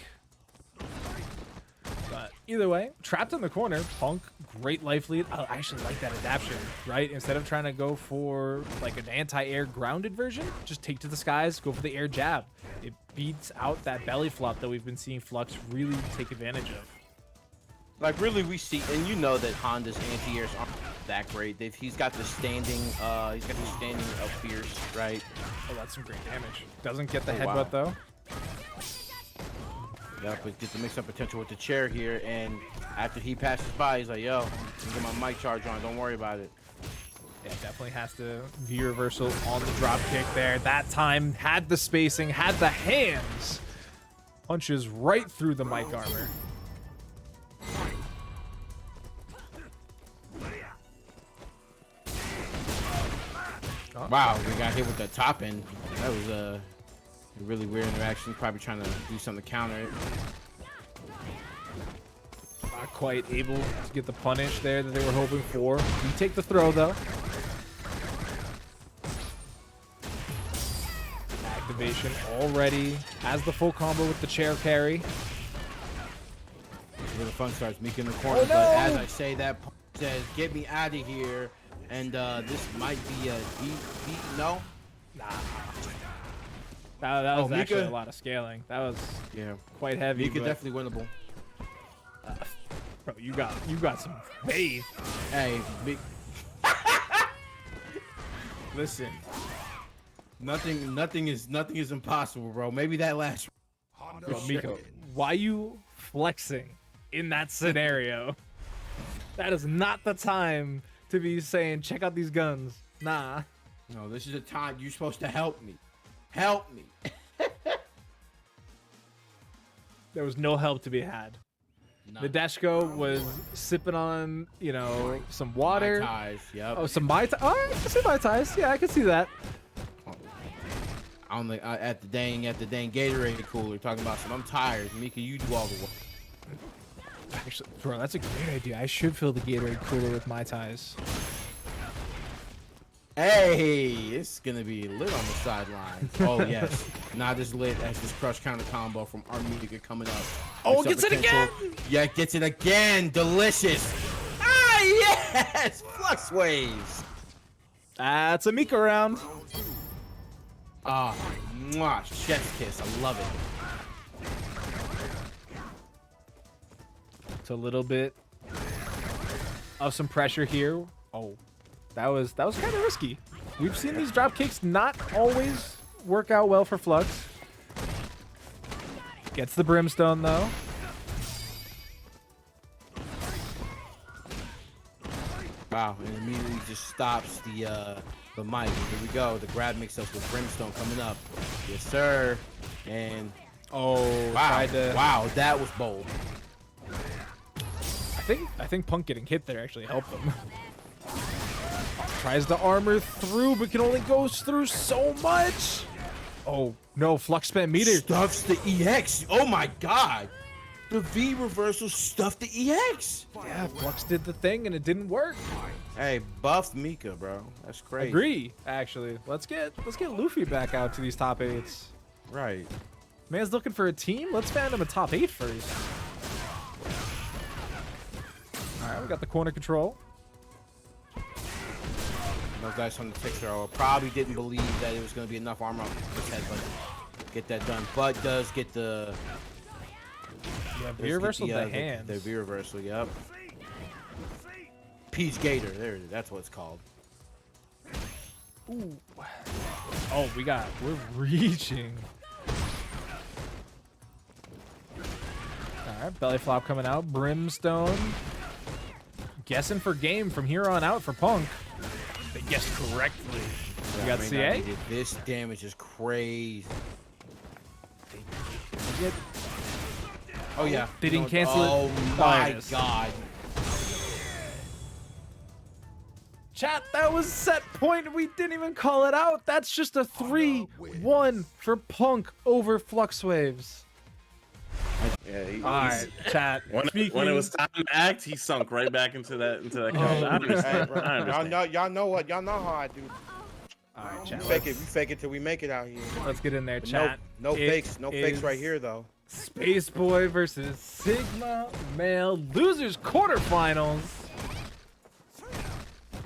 But either way, trapped in the corner, Punk, great life lead. I actually like that adaptation, right? Instead of trying to go for like an anti-air grounded version, just take to the skies, go for the air jab. It beats out that belly flop that we've been seeing Flux really take advantage of. Like, really, we see, and you know that Honda's anti-airs aren't that great. He's got the standing, of fierce, right? Oh, that's some great damage. Doesn't get the headbutt though. Yeah, but gets the mix-up potential with the chair here, and after he passes by, he's like, yo, I'm get my mic charge on, don't worry about it. Yeah, definitely has to V reversal on the drop kick there. That time had the spacing, had the hands. Punches right through the mic armor. Wow, we got hit with the top end. That was a really weird interaction. Probably trying to do something to counter it. Not quite able to get the punish there that they were hoping for. You take the throw though. Activation already. Has the full combo with the chair carry. Where the fun starts. Mika in the corner, Oh, no! but as I say that, says, get me out of here. And this might be a deep, no? Nah. That was actually Mika, a lot of scaling. That was yeah, quite heavy. Mika but, definitely winnable. bro, you got some faith. Hey, Listen, nothing is impossible, bro. Maybe that last. bro, Mika, why you flexing in that scenario? That is not the time to be saying, check out these guns. Nah. No, this is a time you're supposed to help me. Help me. There was no help to be had. None. The Deshko was sipping on, you know, some water. Mai Tais, yep. Oh, some Mai Tai. Oh, I can see Mai Tais. Yeah, I can see that. On the at the dang Gatorade cooler, talking about some. I'm tired, Mika. You do all the work. Actually, bro, that's a great idea. I should fill the Gatorade cooler with Mai Tais. Hey, it's gonna be lit on the sideline. Oh yes, not as lit as this crush counter combo from our Mika coming up. Oh, There's gets it some again! potential. Yeah, gets it again. Delicious. Ah, yes! FluxWavez. That's a Mika round. Ah, mwah, chef's kiss. I love it. It's a little bit of some pressure here. Oh, that was kind of risky. We've seen these drop kicks not always work out well for Flux. Gets the brimstone though. Wow, and immediately just stops the mic. Here we go. The grab mix-ups with brimstone coming up. Yes, sir. And Oh, wow, tried to. wow, that was bold. I think Punk getting hit there actually helped him. Tries to armor through, but can only go through so much. Oh no, Flux spam meter. Stuffs the EX. Oh my god. The V reversal stuffed the EX. Yeah, Flux did the thing and it didn't work. Hey, buff Mika, bro. That's crazy. Agree, actually. Let's get Luffy back out to these top 8s. Right. Man's looking for a team. Let's find him a top 8 first. All right, we got the corner control. Those guys on the fixer probably didn't believe that it was going to be enough armor on his head, but get that done. But does get the Yeah, V reversal the hands. The V reversal, yep. Peach Gator, there it is. That's what it's called. Ooh. Oh, we're reaching. All right, belly flop coming out. Brimstone. Guessing for game from here on out for Punk. They guessed correctly. Yeah, You got CA? This damage is crazy. Oh yeah. They didn't cancel it? Oh Oh, my it is. god. Chat, that was set point. We didn't even call it out. That's just a 3-1 for Punk over FluxWavez. Yeah, All right, chat. When it was time to act, he sunk right back into that couch. I understand. I understand. Y'all know what? Y'all know how I do. All right, chat. We fake it till we make it out here. Let's get in there, But chat. no It fakes, no fakes is right here though. SpaceBoy versus Sigma Male Losers quarterfinals.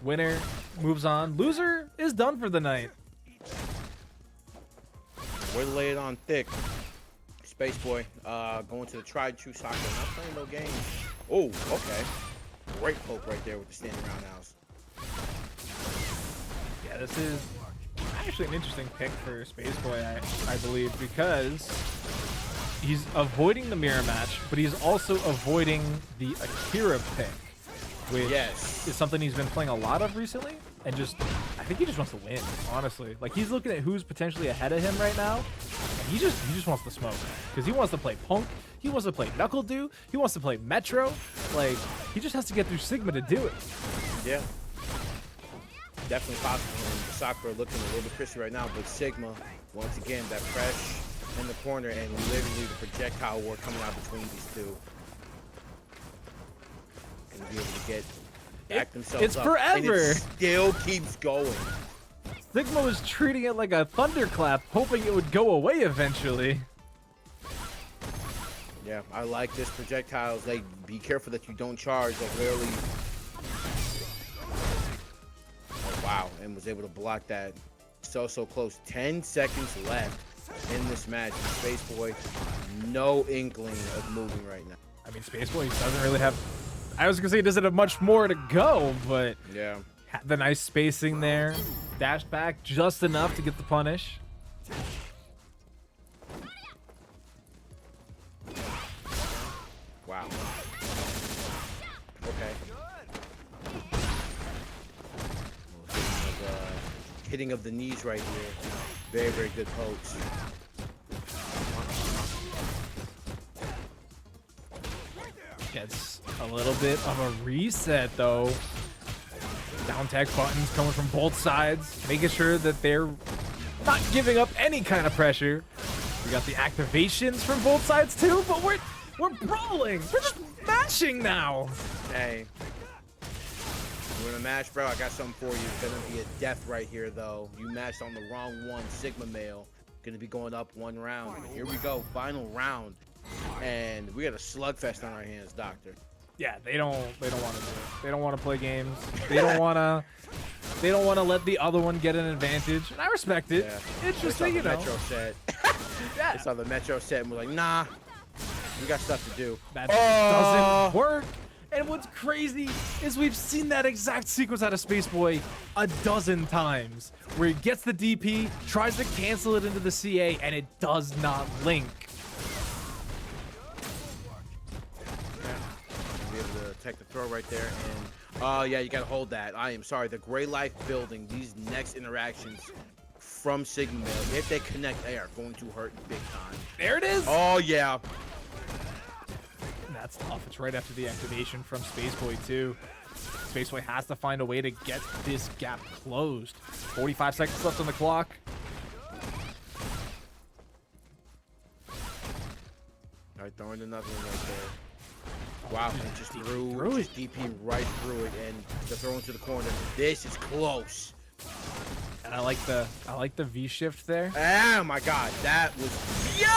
Winner moves on. Loser is done for the night. We're laid on thick. SpaceBoy, going to the tried true soccer, not playing no games. Oh, okay. Great poke right there with the standing roundhouse. Yeah, this is actually an interesting pick for SpaceBoy, I believe, because he's avoiding the mirror match, but he's also avoiding the Akira pick, which Yes. is something he's been playing a lot of recently. And I think he just wants to win, honestly. Like, he's looking at who's potentially ahead of him right now, and he just wants to smoke. Because he wants to play Punk, he wants to play NuckleDu, he wants to play Metro. Like, he just has to get through Sigma to do it. Yeah. Definitely possible. And Sakura looking a little bit crispy right now, but Sigma, once again, that fresh in the corner and literally the projectile war coming out between these two. And be able to get back themselves it's up. forever. And it still keeps going. Sigma was treating it like a thunderclap, hoping it would go away eventually. Yeah, I like this projectiles. Like, be careful that you don't charge. Like, literally. Oh, wow, and was able to block that. So close. 10 seconds left in this match. And SpaceBoy, no inkling of moving right now. I mean, SpaceBoy doesn't really have... I was going to say he doesn't have much more to go, but Yeah. had the nice spacing there. Dashed back just enough to get the punish. Wow. Okay. Hitting of the knees right here. Very, very good pokes. Gets a little bit of a reset, though. Down tech buttons coming from both sides, making sure that they're not giving up any kind of pressure. We got the activations from both sides, too, but we're brawling. We're just mashing now. Hey. You want to mash, bro? I got something for you. It's gonna be a death right here, though. You mashed on the wrong one, Sigma Male. Gonna be going up 1 round. Here we go, final round, and we got a slugfest on our hands, Doctor. Yeah, they don't want to do it. They don't want to play games. They don't want to let the other one get an advantage. And I respect it. Yeah. It's just They that, saw you the know. Metro set. Yeah. They saw the Metro set and we're like, nah, we got stuff to do. That doesn't work. And what's crazy is we've seen that exact sequence out of SpaceBoy a dozen times, where he gets the DP, tries to cancel it into the CA, and it does not link. Be able to take the throw right there, and yeah, you gotta hold that. I am sorry, the Gray Life building, these next interactions from Sigma Male, if they connect, they are going to hurt big time. There it is. Oh yeah. That's tough. It's right after the activation from SpaceBoy too. SpaceBoy has to find a way to get this gap closed. 45 seconds left on the clock. All right, throwing another one right there. Wow, and just threw just DP right through it, and the throw into the corner. This is close. And I like the V shift there. Oh my God, that was yo!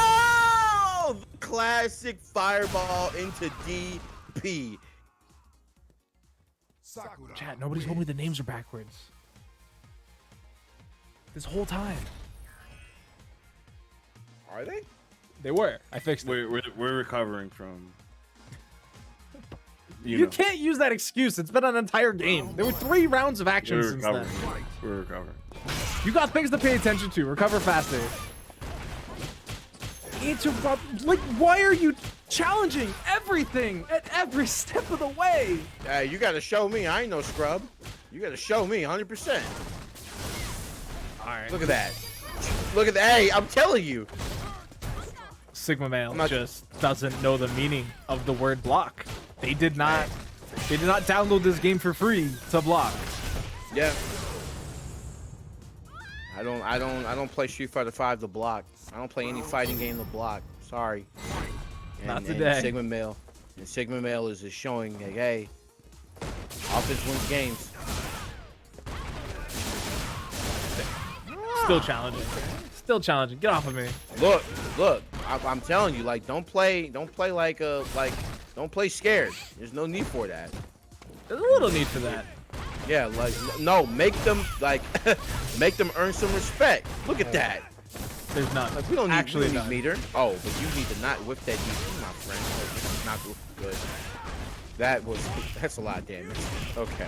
Classic fireball into DP. Sakura. Chat, nobody's told me the names are backwards. This whole time. Are they? They were. I fixed it. We're recovering from. You know, can't use that excuse. It's been an entire game. There were 3 rounds of action we're since then. recovering. We're recovering. You got things to pay attention to. Recover faster. Like, why are you challenging everything at every step of the way? Hey, you gotta show me. I ain't no scrub. You gotta show me 100%. All right. Look at that. Look at that. Hey, I'm telling you. Sigma Male not- just doesn't know the meaning of the word block. They did not download this game for free to block. Yeah. I don't play Street Fighter 5 to block. I don't play any fighting game to block. Sorry. Not today. Sigma Male. And Sigma Male is just showing like, hey, offense wins games. Still challenging. Still challenging. Get off of me. Look. I'm telling you, like, don't play don't play scared. There's no need for that. There's a little need for that. Yeah, like, no, make them, like, make them earn some respect. Look at that. There's none. Like, we don't need, Actually we don't none. need meter. Oh, but you need to not whip that DP, my friend. Oh, this is not good. That's a lot of damage. Okay.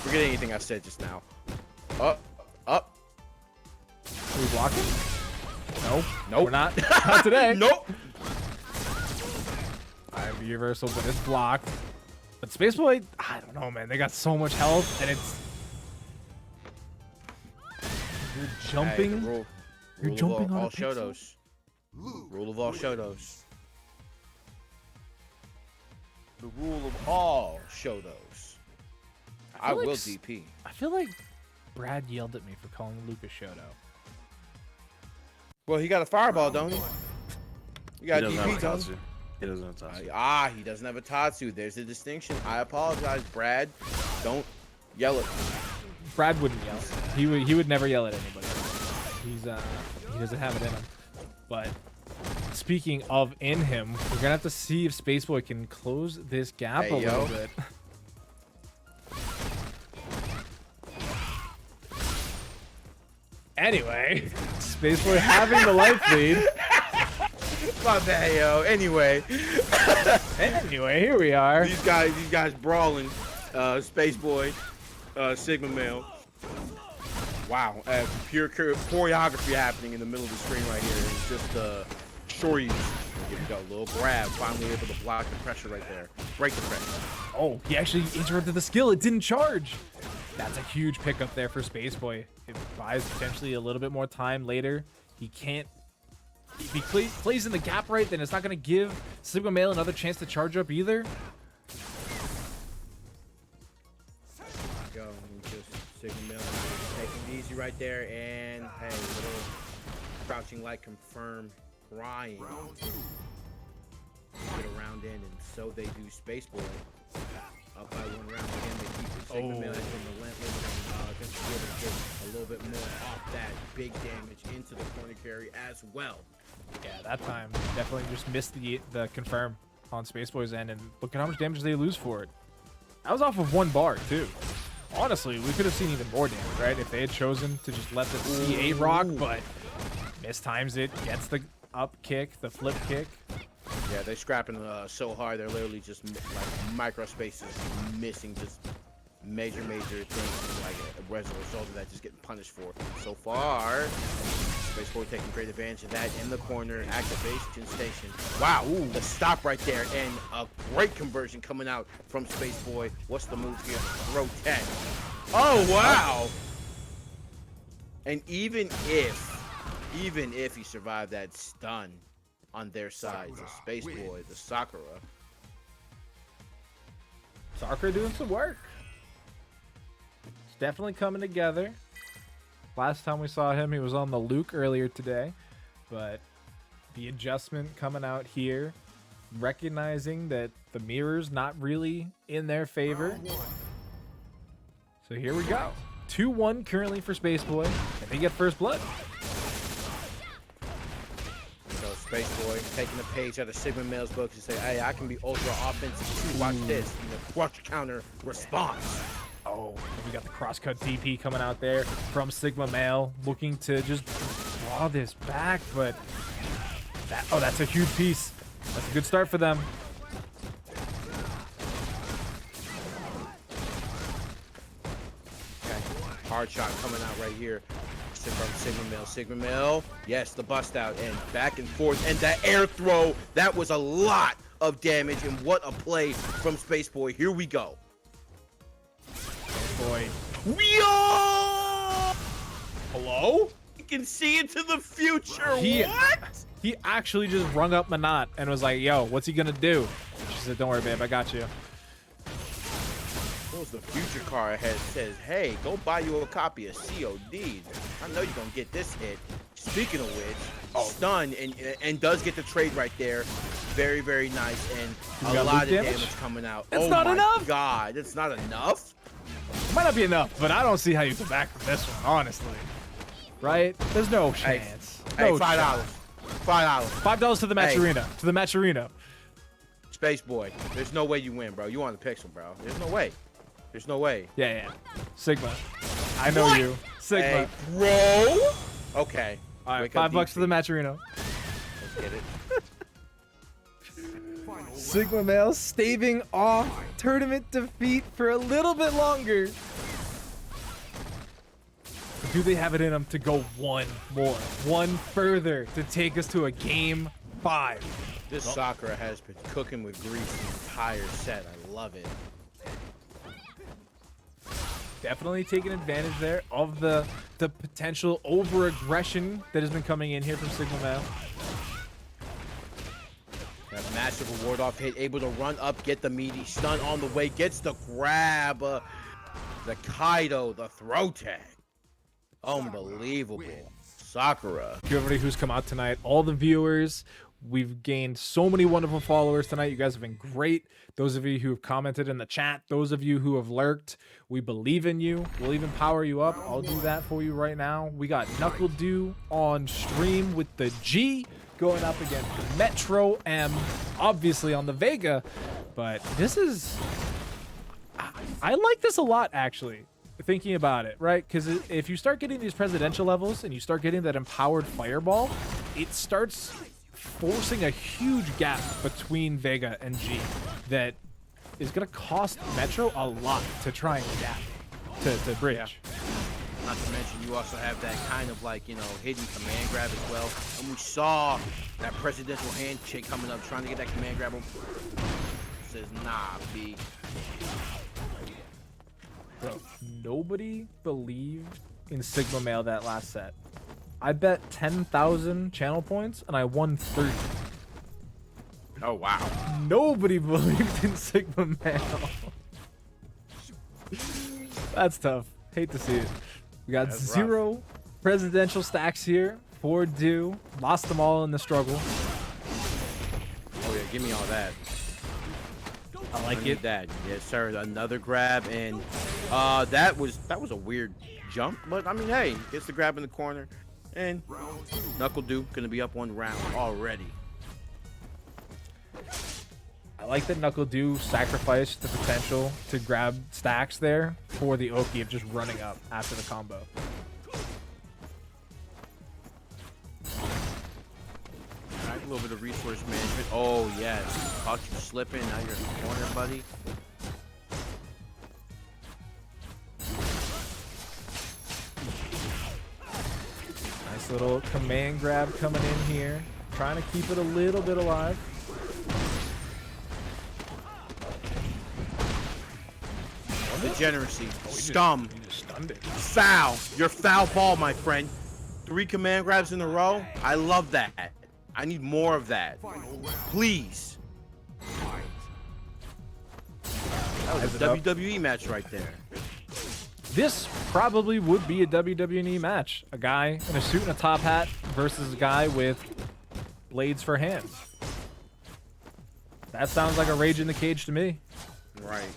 Forget anything I said just now. Up. Are we blocking? No. Nope. We're not. Not today. Nope. Alright, reversal, but it's blocked. But SpaceBoy, I don't know, man. They got so much health, and it's... You're jumping. Hey, the rule You're of jumping on all a pixel? Shotos. Rule of all Shotos. The rule of all Shotos. I feel like will s- DP. I feel like Brad yelled at me for calling Lucas Shoto. Well, he got a fireball, don't he? You got He doesn't have DP, a don't Tatsu. He doesn't have Tatsu. he doesn't have a Tatsu. There's a distinction. I apologize, Brad. Don't yell at me. Brad wouldn't yell. He would never yell at anybody. He doesn't have it in him. But speaking of in him, we're gonna have to see if SpaceBoy can close this gap Hey, a little yo. bit. Anyway, SpaceBoy having the life lead. My bad, yo. Anyway, Anyway, here we are. these guys brawling. SpaceBoy, Sigma Male. Wow, pure choreography happening in the middle of the screen right here. It's just shorties. Here we go, little grab. Finally able to block the pressure right there. Break the pressure. Oh, he actually interrupted the skill. It didn't charge. That's a huge pickup there for SpaceBoy. It buys potentially a little bit more time later. He can't. If he plays in the gap right, then it's not going to give Sigma Male another chance to charge up either. Go and just Sigma Male taking it easy right there, and hey, little crouching light confirm crying. Get a round in, and so they do. SpaceBoy up by 1 round. Again, they keep it. Sigma Male has been relentless and just be able to get a little bit more off that big damage into the corner carry as well. Yeah, that time definitely just missed the confirm on SpaceBoy's end, and look at how much damage they lose for it. That was off of 1 bar too. Honestly, we could have seen even more damage, right? If they had chosen to just let the C8 rock, but mistimes it, gets the up kick, the flip kick. Yeah, they're scrapping so hard. They're literally just like micro spaces missing, just major things. Like as a result of that, just getting punished for. So far, SpaceBoy taking great advantage of that in the corner. Activation station. Wow, the stop right there, and a great conversion coming out from SpaceBoy. What's the move here? Throw 10. Oh wow! And even if he survived that stun on their side, the SpaceBoy, the Sakura. Sakura doing some work. It's definitely coming together. Last time we saw him, he was on the Luke earlier today, but the adjustment coming out here, recognizing that the mirror's not really in their favor. So here we go. 2-1 currently for SpaceBoy, and they get first blood. So SpaceBoy taking a page out of Sigma Male's book and say, hey, I can be ultra offensive too. Watch this. Watch counter response. Oh, we got the crosscut DP coming out there from Sigma Male, looking to just draw this back, but that's a huge piece. That's a good start for them. Okay. Hard shot coming out right here from Sigma Male. Sigma Male, yes, the bust out and back and forth, and that air throw, that was a lot of damage, and what a play from SpaceBoy. Here we go. Boy. Hello? You can see into the future. What? He actually just rung up Manat and was like, yo, what's he gonna do? She said, don't worry, babe, I got you. What was the future card ahead? Says, hey, go buy you a copy of COD. I know you're gonna get this hit. Speaking of which, stun and does get the trade right there. Very, very nice, and a lot of damage coming out. It's not enough. God, it's not enough. Might not be enough, but I don't see how you come back from this one, honestly. Right? There's no chance. Hey, no $5. $5. $5 to the match arena. To the match arena. SpaceBoy, there's no way you win, bro. You on the pixel, bro. There's no way. There's no way. Yeah. Sigma. I know you. Sigma. Hey, bro. Okay. All right, $5 to the match arena. Let's get it. Sigma Male staving off tournament defeat for a little bit longer. Do they have it in them to go one further to take us to a game 5? This Sakura has been cooking with grease the entire set. I love it. Definitely taking advantage there of the potential over-aggression that has been coming in here from Sigma Male. That massive ward off hit, able to run up, get the meaty stun on the way, gets the grab, the Kaido, the throw tag. Unbelievable. Sakura. Thank you everybody who's come out tonight, all the viewers. We've gained so many wonderful followers tonight. You guys have been great. Those of you who have commented in the chat, those of you who have lurked, we believe in you. We'll even power you up. I'll do that for you right now. We got NuckleDu on stream with the G going up against Metro M, obviously on the Vega. But this is... I like this a lot, actually, thinking about it, right? Because if you start getting these presidential levels and you start getting that empowered fireball, it starts forcing a huge gap between Vega and G that is going to cost Metro a lot to try and gap, to bridge. Yeah. Not to mention, you also have that kind of like, hidden command grab as well. And we saw that presidential handshake coming up, trying to get that command grab. Says, nah, B. Bro, nobody believed in Sigma Male that last set. I bet 10,000 channel points and I won 30. Oh, wow. Nobody believed in Sigma Male. That's tough. Hate to see it. We got That's 0 rough. presidential stacks here. 4 due. Lost them all in the struggle. Oh, yeah, give me all that. I like Look at it. that. Yes, sir. Another grab, and that was a weird jump, but I mean, hey, gets the grab in the corner, and NuckleDu gonna be up 1 round already. I like that NuckleDu sacrificed the potential to grab stacks there for the Oki of just running up after the combo. All right, a little bit of resource management. Oh yes, caught you slipping. Now you're in the corner, buddy. Nice little command grab coming in here, trying to keep it a little bit alive. Degeneracy, scum, He just stunned it. foul. You're foul ball, my friend. 3 command grabs in a row. I love that. I need more of that. Please. That was a WWE match right there. This probably would be a WWE match. A guy in a suit and a top hat versus a guy with blades for hands. That sounds like a Rage in the Cage to me. Right.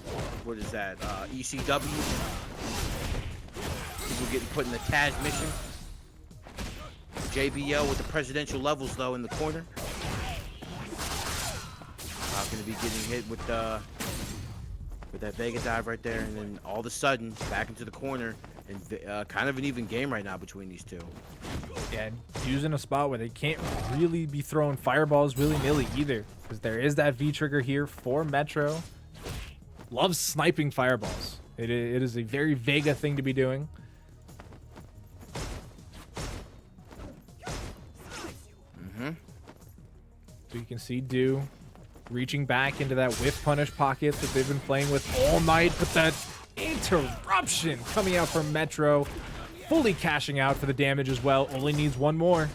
What is that? ECW? People getting put in the Taz mission. JBL with the presidential levels, though, in the corner. Not going to be getting hit with that Vega dive right there. And then all of a sudden, back into the corner. And kind of an even game right now between these two. Yeah, using a spot where they can't really be throwing fireballs willy-nilly either. Because there is that V-trigger here for Metro. Loves sniping fireballs. It is a very Vega thing to be doing. So you can see Du reaching back into that whiff punish pocket that they've been playing with all night, but that interruption coming out from Metro, fully cashing out for the damage as well. Only needs 1 more.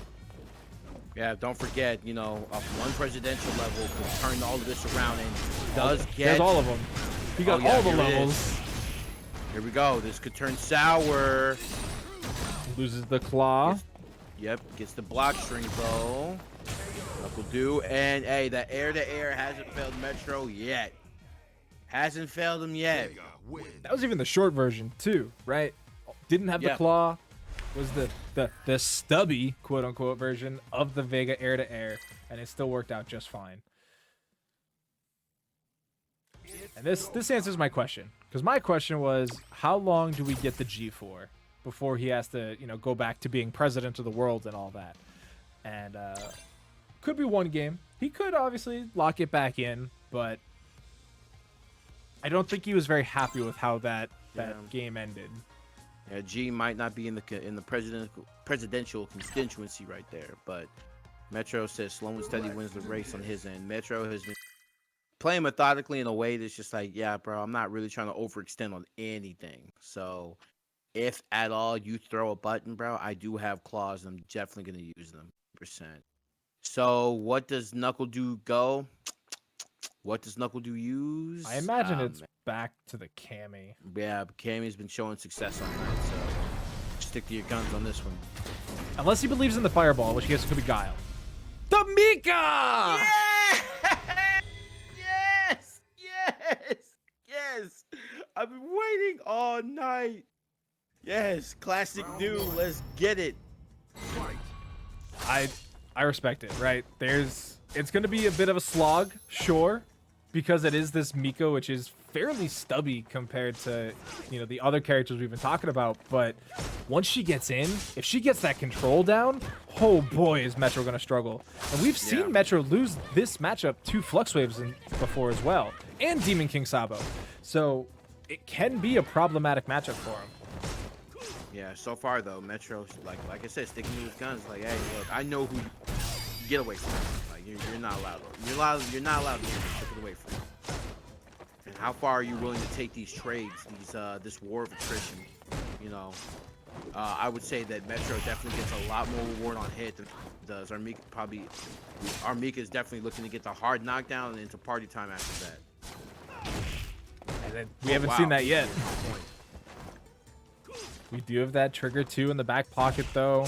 Yeah, don't forget, you know, up 1 presidential level could turn all of this around and does get... There's all of them. He got all the levels. Here we go. This could turn sour. Loses the claw. Yep, gets the block string though. NuckleDu, and hey, that air-to-air hasn't failed Metro yet. Hasn't failed him yet. That was even the short version too, right? Didn't have the claw. Was the stubby quote-unquote version of the Vega air-to-air, and it still worked out just fine. And this answers my question, because my question was, how long do we get the G for before he has to, you know, go back to being president of the world and all that? And could be 1 game. He could obviously lock it back in, but I don't think he was very happy with how that game ended. Yeah, G might not be in the presidential constituency right there, but Metro says slow and steady wins the race on his end. Metro has been playing methodically in a way that's just like, yeah, bro, I'm not really trying to overextend on anything. So if at all you throw a button, bro, I do have claws. I'm definitely going to use them. %. So what does NuckleDu go? What does NuckleDu use? I imagine it's back to the Cammy. Yeah, but Cammy's been showing success on that, so stick to your guns on this one. Unless he believes in the fireball, which I guess could be Guile. The Mika! Yeah! Yes! Yes! Yes! I've been waiting all night. Yes, classic Du. Let's get it. I respect it, right? It's going to be a bit of a slog, sure, because it is this Mika, which is fairly stubby compared to, you know, the other characters we've been talking about. But once she gets in, if she gets that control down, oh boy, is Metro going to struggle. And we've seen Metro lose this matchup to FluxWavez before as well, and Demon King Sabo. So it can be a problematic matchup for him. Yeah, so far though, Metro's like I said, sticking to his guns. Like, hey, look, I know who you get away from. Like, you're not allowed. You're not allowed to take it away from him. And how far are you willing to take these trades? This war of attrition. You know, I would say that Metro definitely gets a lot more reward on hit than does. Our Mika is definitely looking to get the hard knockdown and into party time after that. And then we haven't seen that yet. We do have that trigger too in the back pocket though.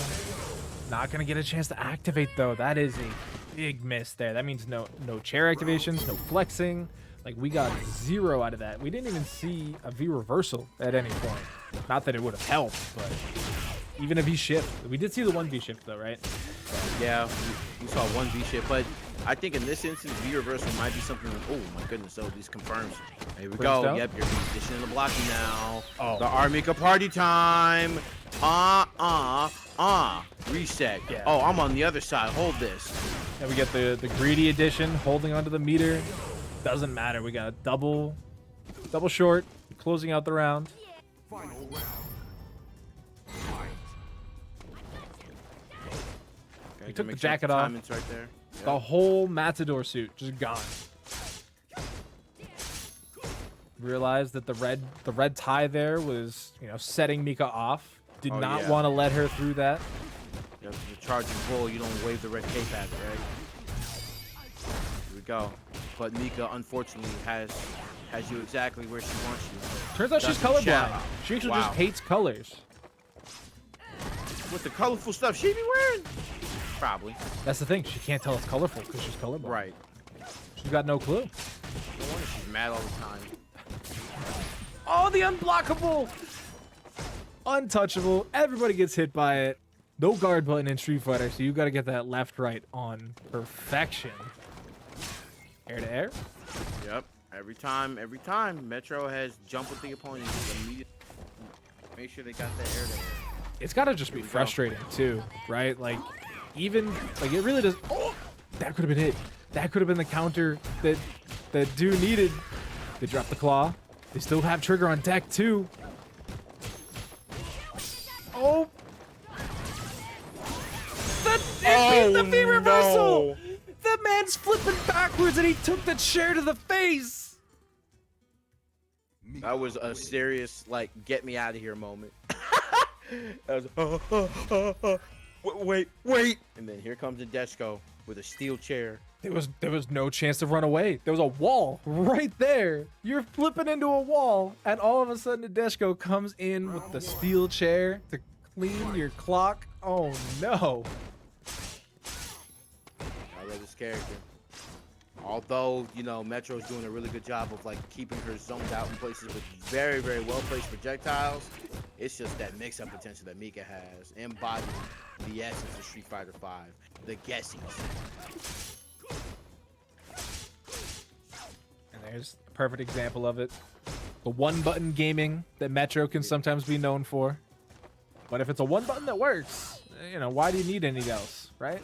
Not gonna get a chance to activate though. That is a big miss there. That means no chair activations, no flexing. Like, we got 0 out of that. We didn't even see a V reversal at any point. Not that it would have helped, but even a V shift. We did see the 1 V shift, though, right? Yeah, we saw 1 V shift, but I think in this instance, V reversal might be something. Oh my goodness! So these confirms. Here we go. Brimstone? Yep, you're positioning the blocking now. Oh. The Mika party time. Reset. Yeah. Oh, I'm on the other side. Hold this. And we get the greedy edition holding onto the meter. Doesn't matter. We got a double short, closing out the round. Final round. Fight. Okay, took make the sure jacket off. timing's right there. Yep. The whole Matador suit just gone. Realized that the red tie there was, you know, setting Mika off. Did Oh, not yeah. want to let her through that. Yep, you're charging bull. You don't wave the red cape at it, right? Here we go. But Mika, unfortunately, has you exactly where she wants you. Turns out she's Doesn't colorblind. shout. She actually Wow. just hates colors. With the colorful stuff she be wearing? Probably. That's the thing. She can't tell it's colorful because she's colorblind. Right. She's got no clue. No wonder she's mad all the time. Oh, the unblockable! Untouchable. Everybody gets hit by it. No guard button in Street Fighter, so you got to get that left-right on perfection. Air to air. Yep. Every time, Metro has jumped with the opponent. Immediately make sure they got that air there. It's got to just be frustrating, too, right? Like, even, like, it really does. Oh, that could have been it. That could have been the counter that Du needed. They dropped the claw. They still have trigger on deck, too. Oh. The V reversal. no. The man's flipping backwards and he took the chair to the face. That was a serious, like, get me out of here moment. That was, wait. And then here comes the Desco with a steel chair. There was no chance to run away. There was a wall right there. You're flipping into a wall, and all of a sudden Nadeshko comes in with the steel chair to clean your clock. Oh no. I love this character. Although, you know, Metro's doing a really good job of, like, keeping her zoned out in places with very, very well-placed projectiles, it's just that mix-up potential that Mika has, embodying the essence of Street Fighter V, the guessies. And there's a perfect example of it. The one-button gaming that Metro can sometimes be known for. But if it's a one button that works, you know, why do you need anything else, right?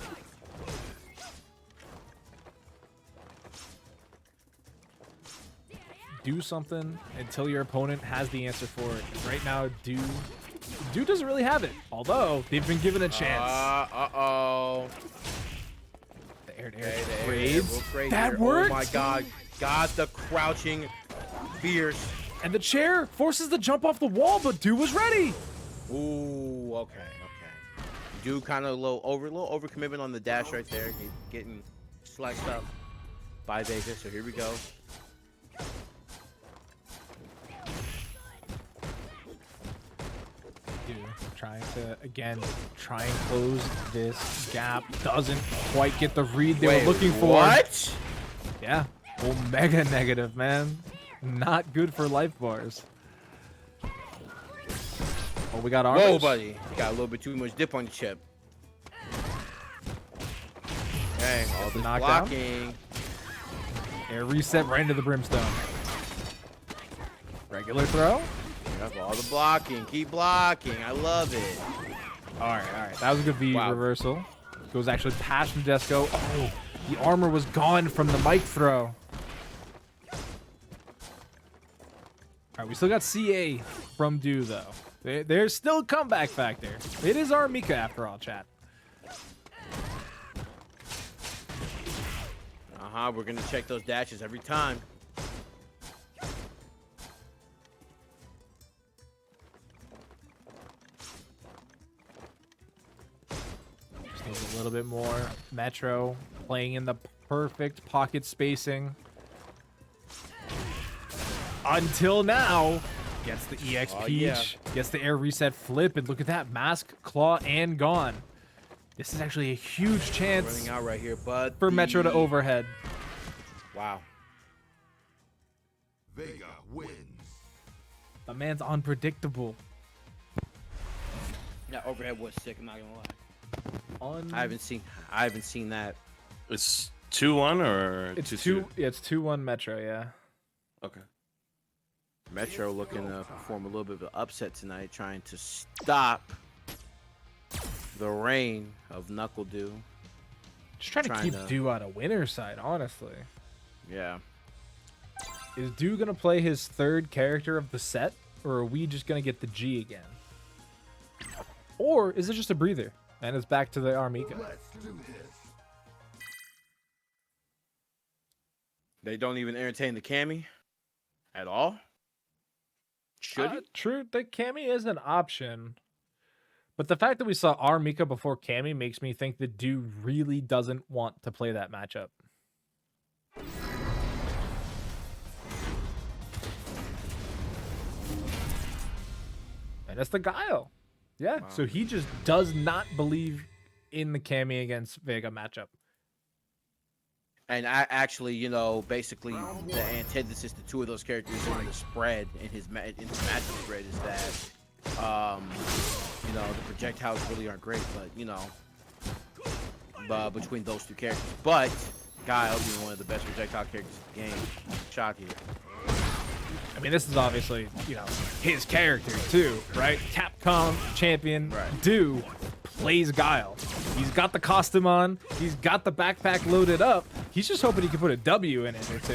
Do something until your opponent has the answer for it. And right now, Du doesn't really have it. Although, they've been given a chance. Uh-oh. The air-to-air Okay, the trades. trade That here. worked! Oh my god. Got the crouching fierce. And the chair forces the jump off the wall, but Du was ready. Ooh, okay. Do kind of a little overcommitment on the dash right there, getting sliced up by Vega. So here we go. Du trying to again try and close this gap. Doesn't quite get the read they were looking for. What? Yeah, Omega negative, man. Not good for life bars. Oh, we got armors. Whoa, buddy. You got a little bit too much dip on your chip. Okay, all this knockdown. blocking. Air reset right into the brimstone. Regular throw. Yep, all the blocking. Keep blocking. I love it. All right. That was a good V Wow. reversal. Goes actually past Nadeshko. Oh, the armor was gone from the mic throw. All right, we still got CA from Du, though. There's still a comeback factor. It is our Mika, after all, chat. We're going to check those dashes every time. Just needs a little bit more. Metro playing in the perfect pocket spacing. Until now. Gets the EX Oh, Peach. yeah. Gets the air reset flip. And look at that. Mask, claw, and gone. This is actually a huge chance Running out right here, bud. for Metro to overhead. Wow. Vega wins. My man's unpredictable. That overhead was sick. I'm not gonna lie. Un I haven't seen that. It's 2-1 or It's 2-2? yeah, it's 2-1 Metro, yeah. Okay. Metro looking to perform a little bit of an upset tonight, trying to stop the reign of NuckleDu. Just trying to keep Du on a winner's side, honestly. Yeah. Is Du gonna play his third character of the set, or are we just gonna get the G again? Or is it just a breather and it's back to the Mika? Let's do this. They don't even entertain the Cammy at all. Should he? True, the Cammy is an option. But the fact that we saw our Mika before Cammy makes me think that Du really doesn't want to play that matchup. And it's the Guile. Yeah, Wow. so he just does not believe in the Cammy against Vega matchup. And I actually, you know, basically the antithesis to two of those characters in the spread in his matchup spread is that, you know, the projectiles really aren't great, but you know, between those two characters, but Guile being one of the best projectile characters in the game, shot here. I mean, this is obviously, you know, his character too, right? Capcom champion, Right. Du plays Guile. He's got the costume on. He's got the backpack loaded up. He's just hoping he can put a W in it or two.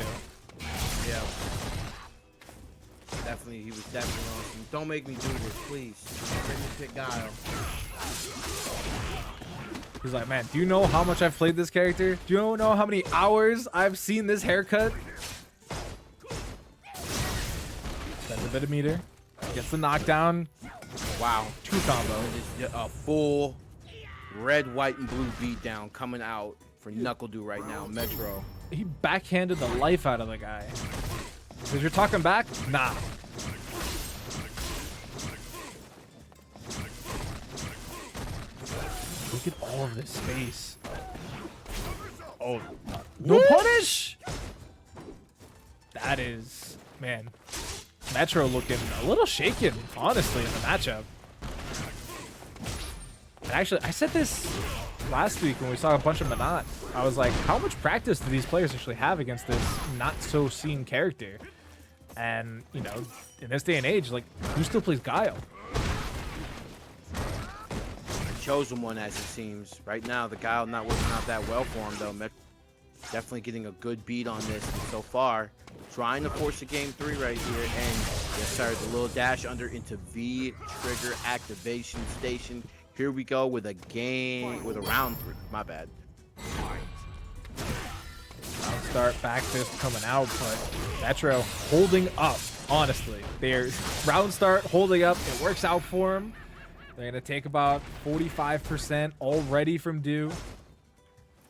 Yeah. Definitely, he was definitely on some, don't make me do this, please. Let me pick Guile. He's like, man, do you know how much I've played this character? Do you know how many hours I've seen this haircut? Spends a bit of meter. Gets the knockdown. Wow. True combo. Just a full red, white, and blue beatdown coming out for NuckleDu right now, Metro. He backhanded the life out of the guy. Because you're talking back? Nah. Look at all of this space. Oh, no punish? That is, man. Metro looking a little shaken, honestly, in the matchup. And actually, I said this last week when we saw a bunch of Manat. I was like, how much practice do these players actually have against this not-so-seen character? And, you know, in this day and age, like, who still plays Guile? Chosen one, as it seems. Right now, the Guile not working out that well for him, though. Metro definitely getting a good beat on this. And so far, trying to force a game 3 right here. And, yes, sir, the little dash under into V trigger activation station. Here we go with a game, with a round 3. My bad. Round start, back fist coming out, but Metro holding up, honestly. They're round start, holding up. It works out for him. They're going to take about 45% already from Du.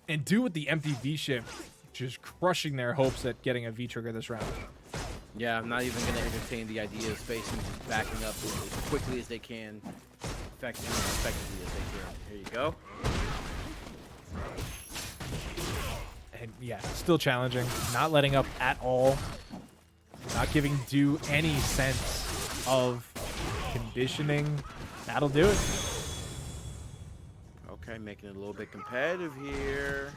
And Du with the empty V-ship, just crushing their hopes at getting a V-trigger this round. Yeah, I'm not even going to entertain the idea of spacing, just backing up as quickly as they can, effectively as they can. Here you go. And yeah, still challenging. Not letting up at all. Not giving Du any sense of conditioning. That'll do it. Okay, making it a little bit competitive here.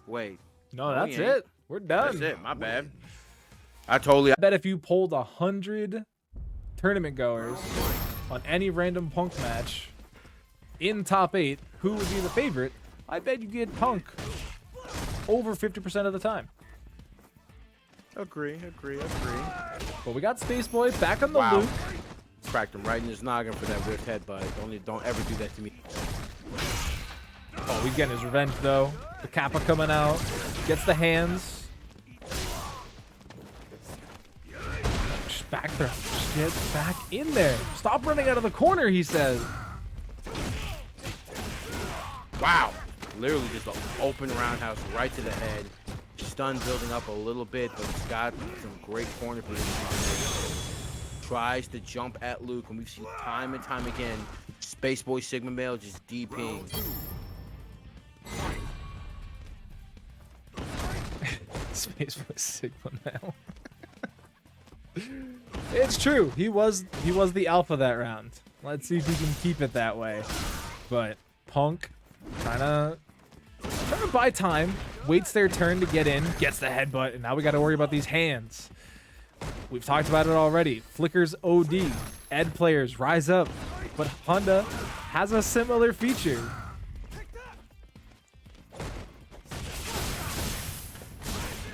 Wait. No, that's we ain't. it. We're done. That's it. My bad. I totally. I bet if you polled 100 tournament goers on any random Punk match in top 8, who would be the favorite? I bet you get Punk over 50% of the time. Agree. But we got SpaceBoy back on the Wow. loop. Cracked him right in his noggin for that whiff headbutt. Don't ever do that to me. Oh, he's getting his revenge though. The Kappa coming out. Gets the hands. Just back there. Just get back in there. Stop running out of the corner, he says. Wow. Literally just an open roundhouse right to the head. Stun building up a little bit, but it's got some great corner position. Tries to jump at Luke, and we've seen time and time again, SpaceBoy Sigma Male just DPing. SpaceBoy Sigma now. It's true. He was the alpha that round. Let's see if he can keep it that way. But Punk trying to buy time, waits their turn to get in, gets the headbutt, and now we got to worry about these hands. We've talked about it already. Flickers OD. Ed players rise up. But Honda has a similar feature.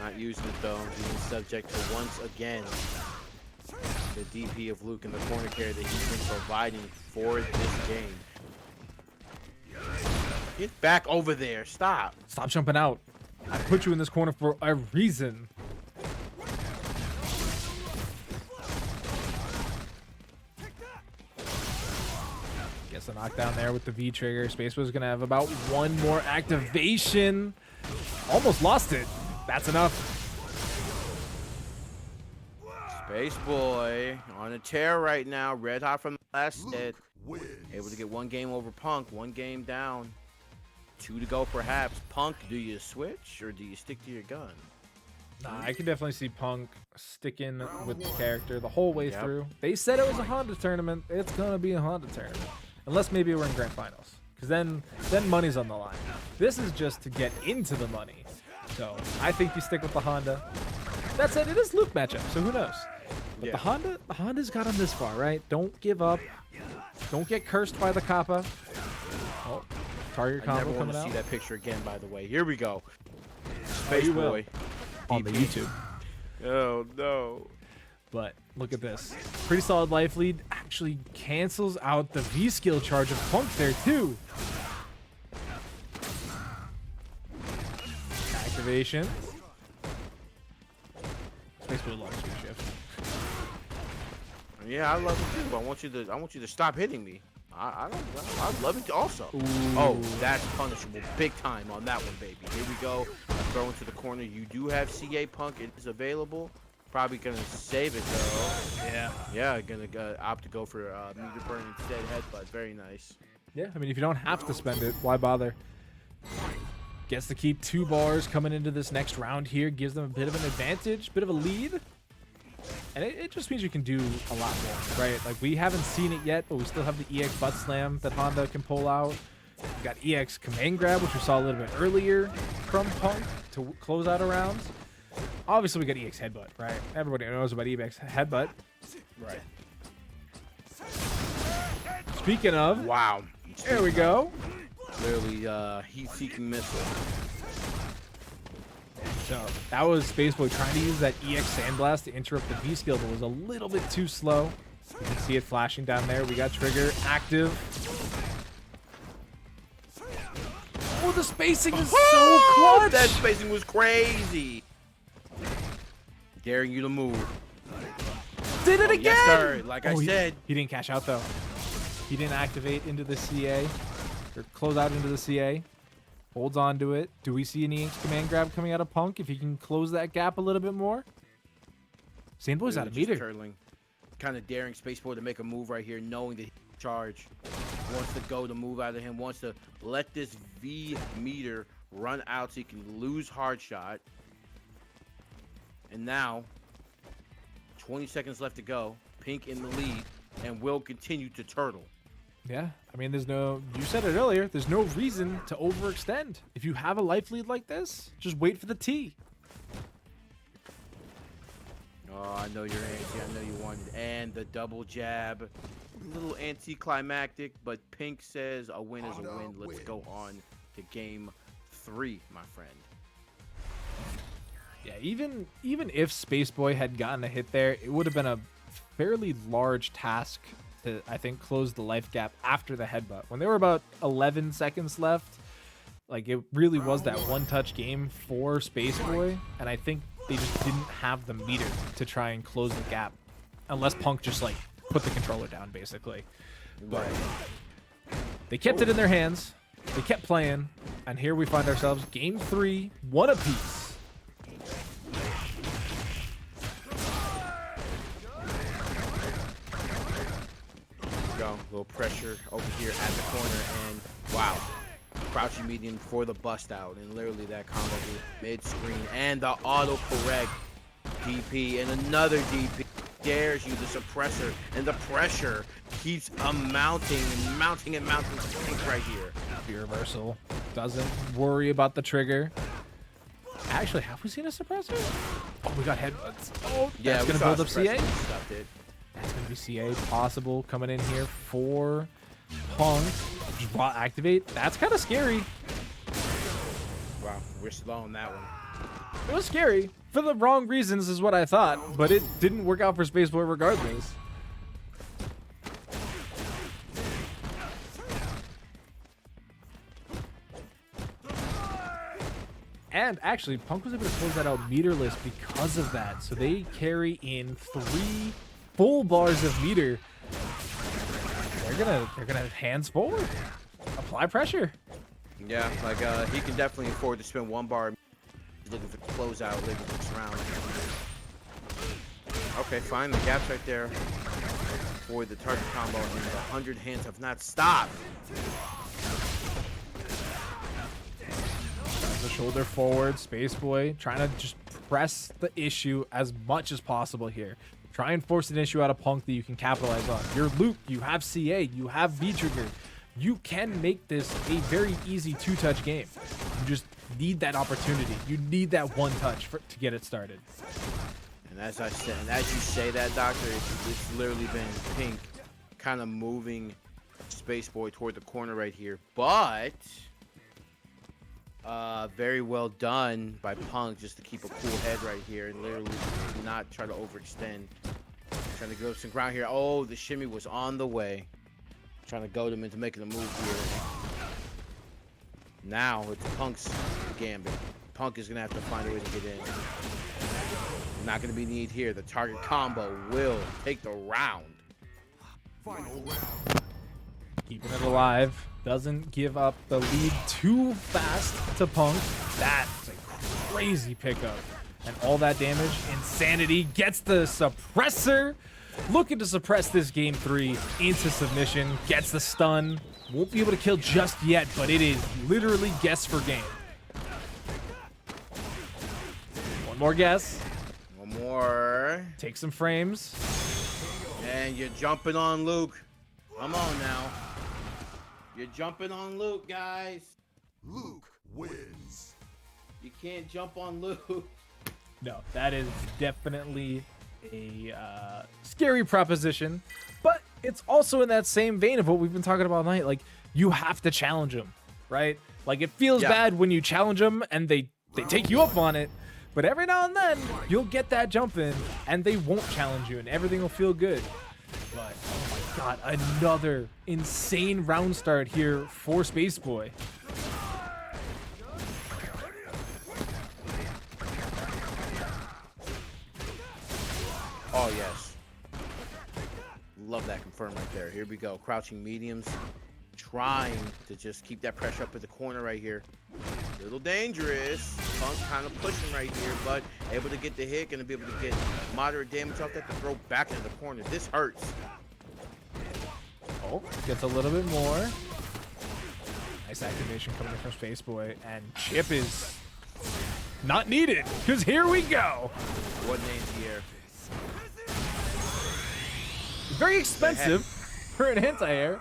Not using it though, being subject to once again the DP of Luke in the corner carry that he's been providing for this game. Get back over there. Stop. Stop jumping out. I put you in this corner for a reason. Gets a knockdown there with the V trigger. SpaceBoy's gonna have about one more activation. Almost lost it. That's enough. SpaceBoy on a tear right now. Red hot from the last set. Wins. Able to get one game over Punk. One game down. 2 to go perhaps. Punk, do you switch or do you stick to your gun? Nah, I can definitely see Punk sticking with the character the whole way through. They said it was a Honda tournament. It's gonna be a Honda tournament. Unless maybe we're in grand finals. Because then money's on the line. This is just to get into the money. So I think you stick with the Honda. That said, it is Luke matchup, so who knows? But the Honda's got him this far, right? Don't give up. Don't get cursed by the Kappa. Oh, target I combo never want coming to out. see that picture again, by the way. Here we go. you will. SpaceBoy. On the YouTube. Oh, no. But look at this. Pretty solid life lead. Actually cancels out the V skill charge of Punk there too. Activation. SpaceBoy loves V shift. Yeah, I love it too, but I want you to stop hitting me. I love it also. Ooh. Oh, that's punishable big time on that one, baby. Here we go. Throw into the corner. You do have CA Punk. It is available. Probably gonna save it though. Yeah. Yeah, gonna opt to go for meter burn instead. Headbutt. Very nice. Yeah, I mean, if you don't have to spend it, why bother? Gets to keep 2 bars coming into this next round here. Gives them a bit of an advantage, bit of a lead. And it just means you can do a lot more, right? Like, we haven't seen it yet, but we still have the EX butt slam that Honda can pull out. We got EX command grab, which we saw a little bit earlier from Punk to close out a round. Obviously, we got EX headbutt, right? Everybody knows about EX headbutt. Right. Speaking of, Wow. there we go. Literally, heat-seeking missile. So that was SpaceBoy trying to use that EX Sandblast to interrupt the V skill, but was a little bit too slow. You can see it flashing down there. We got trigger active. Oh, the spacing is so clutch. That spacing was crazy. Daring you to move. Did it again. Yes, sir. Like I said. He didn't cash out though. He didn't activate into the CA or close out into the CA. Holds on to it. Do we see an EX command grab coming out of Punk if he can close that gap a little bit more? Sandboy's out of meter. Kind of daring SpaceBoy to make a move right here, knowing that he can charge. Wants to go to move out of him. Wants to let this V meter run out so he can lose hard shot. And now, 20 seconds left to go. Pink in the lead and will continue to turtle. Yeah, I mean, you said it earlier, there's no reason to overextend. If you have a life lead like this, just wait for the T. Oh, I know you're anti. I know you wanted. And the double jab. A little anticlimactic, but Pink says a win is a win. Let's go on to game 3, my friend. Yeah, even if SpaceBoy had gotten a hit there, it would have been a fairly large task to, I think, close the life gap after the headbutt. When there were about 11 seconds left, like, it really was that one-touch game for SpaceBoy, and I think they just didn't have the meter to try and close the gap, unless Punk just, like, put the controller down, basically. But they kept it in their hands, they kept playing, and here we find ourselves, game 3, one apiece. Go. A little pressure over here at the corner, and wow. Crouching medium for the bust out, and literally that combo mid-screen, and the auto correct DP, and another DP. dares you, the suppressor, and the pressure keeps mounting and mounting and mounting to Pink right here. The reversal doesn't worry about the trigger. Actually, have we seen a suppressor? Oh, we got headbutts. Oh, Yeah, that's we gonna saw build up CA. suppressor stuff, dude. That's gonna be CA possible coming in here for Punk. Just raw activate. That's kind of scary. Wow, we're slow on that one. It was scary for the wrong reasons, is what I thought, but it didn't work out for SpaceBoy regardless. And actually, Punk was able to close that out meterless because of that. So they carry in 3 full bars of meter. They're gonna hands forward, apply pressure. Yeah, like he can definitely afford to spend 1 bar. He's looking for closeout later this round. Okay, fine. The gap's right there for the target combo, and the 100 hands have not stopped. The shoulder forward, SpaceBoy trying to just press the issue as much as possible here. Try and force an issue out of Punk that you can capitalize on. You're Luke, you have CA, you have V-Trigger. You can make this a very easy 2-touch game. You just need that opportunity. You need that 1 touch to get it started. And as I said, and as you say that, Doctor, it's literally been Pink kind of moving SpaceBoy toward the corner right here, but very well done by Punk just to keep a cool head right here and literally not try to overextend. Trying to go some ground here. Oh, the shimmy was on the way. Trying to goad him into making a move here. Now it's Punk's gambit. Punk is going to have to find a way to get in. Not going to be need here. The target combo will take the round. Final round. Keeping it alive. Doesn't give up the lead too fast to Punk. That's a crazy pickup. And all that damage, Insanity gets the suppressor. Looking to suppress this game 3 into submission. Gets the stun. Won't be able to kill just yet, but it is literally guess for game. One more guess. One more. Take some frames. And you're jumping on Luke. Come on now. You're jumping on Luke, guys. Luke wins. You can't jump on Luke. No, that is definitely a scary proposition, but it's also in that same vein of what we've been talking about all night. Like, you have to challenge them, right? Like, it feels bad when you challenge them and they take you up on it, but every now and then you'll get that jump in and they won't challenge you and everything will feel good. But oh my god, another insane round start here for SpaceBoy. Oh, yes. Love that confirm right there. Here we go. Crouching mediums. Trying to just keep that pressure up at the corner right here. Little dangerous. Punk kind of pushing right here, but able to get the hit. Going to be able to get moderate damage off that to throw back into the corner. This hurts. Oh, gets a little bit more. Nice activation coming in from SpaceBoy, and Chip is not needed, because here we go. What name's here? Very expensive for an anti-air.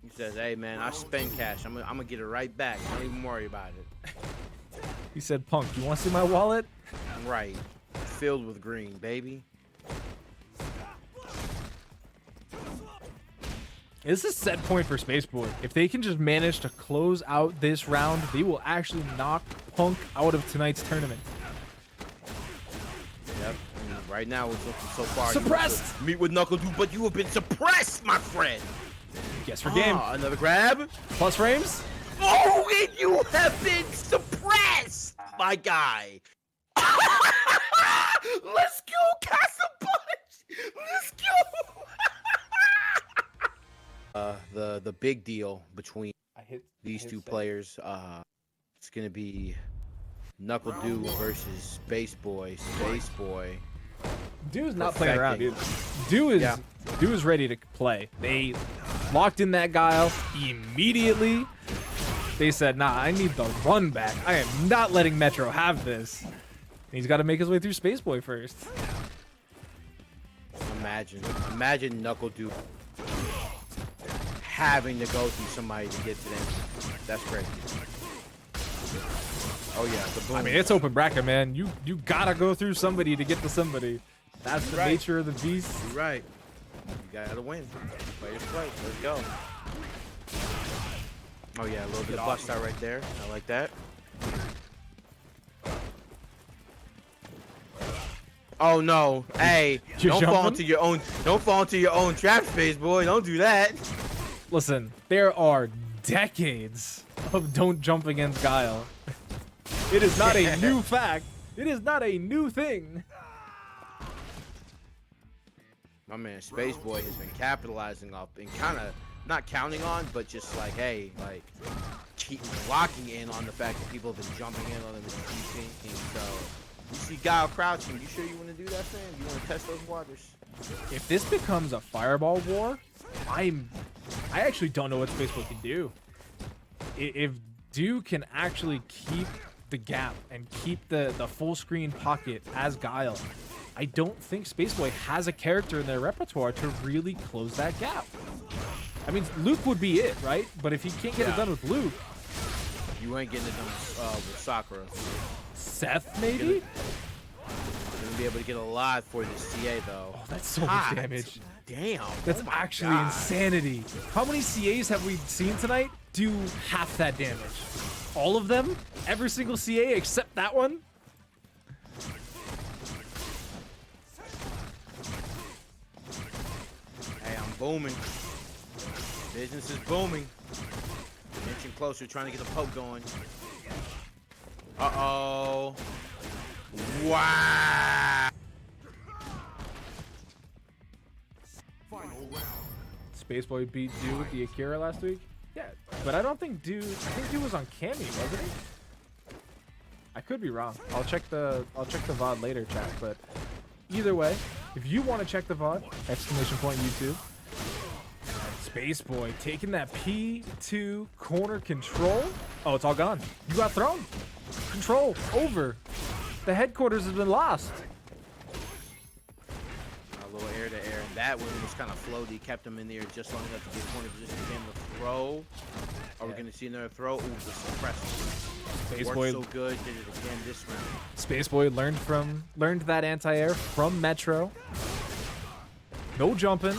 He says, hey, man, I spend cash. I'm gonna get it right back. Don't even worry about it. He said, Punk, you want to see my wallet? Right. Filled with green, baby. This is a set point for SpaceBoy. If they can just manage to close out this round, they will actually knock Punk out of tonight's tournament. Yep. And right now, it's looking so far. Suppressed! Meet with NuckleDu, but you have been suppressed, my friend. Guess for game. Another grab. Plus frames. Oh, and you have been suppressed, my guy. Let's go, Casa Punch. Let's go. The big deal between these two players, it's gonna be NuckleDu versus SpaceBoy. SpaceBoy. Du's not playing around, dude. Du is ready to play. They locked in that Guile immediately. They said, nah, I need the run back. I am not letting Metro have this. And He's got to make his way through SpaceBoy first. Imagine NuckleDu having to go through somebody to get to them. That's crazy. Oh yeah, the boom. I mean, it's open bracket, man. You gotta go through somebody to get to somebody. That's the nature of the beast. You're right. You gotta win. Play your play. Let's go. Oh yeah, a little bit of bust out right there. I like that. Oh no! Hey, don't fall into your own trap, SpaceBoy. Don't do that. Listen, there are decades of don't jump against Guile. It is not a new fact. It is not a new thing. My man SpaceBoy has been capitalizing off and kind of not counting on, but just like, hey, like keep locking in on the fact that people have been jumping in on him and keeping. So you see Guile crouching. You sure you want to do that, fam? You want to test those waters? If this becomes a fireball war, I actually don't know what SpaceBoy can do. If Du can actually keep the gap and keep the full screen pocket as Guile, I don't think SpaceBoy has a character in their repertoire to really close that gap. I mean, Luke would be it, right? But if he can't get it done with Luke, you ain't getting it done with Sakura. Seth maybe? You're gonna be able to get a lot for the CA though. Oh, that's so much damage. Damn. That's actually insanity. How many CAs have we seen tonight do half that damage? All of them? Every single CA except that one? Hey, I'm booming. Business is booming. Inching closer, trying to get a poke going. Uh-oh. Wow. Final round. SpaceBoy beat Du with the Akira last week? Yeah, but I don't think Du. I think Du was on Cammy, wasn't he? I could be wrong. I'll check the VOD later, chat. But either way, if you want to check the VOD, exclamation point YouTube. SpaceBoy taking that P2 corner control. Oh, it's all gone. You got thrown. Control over. The headquarters has been lost. A little air to air, and that one was kind of floaty. Kept him in there just long enough to get corner position again. The throw. Are we going to see another throw? Ooh, the suppressor. SpaceBoy so good. Did it again this round. SpaceBoy learned that anti-air from Metro. No jumping.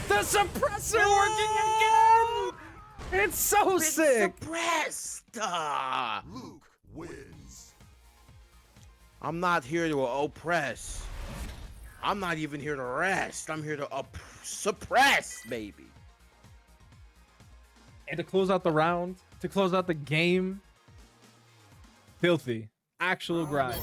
The suppressor working again. It's so sick. Suppressed. Luke wins. I'm not here to oppress. I'm not even here to rest. I'm here to suppress, baby. And to close out the round, to close out the game, filthy, actual grind.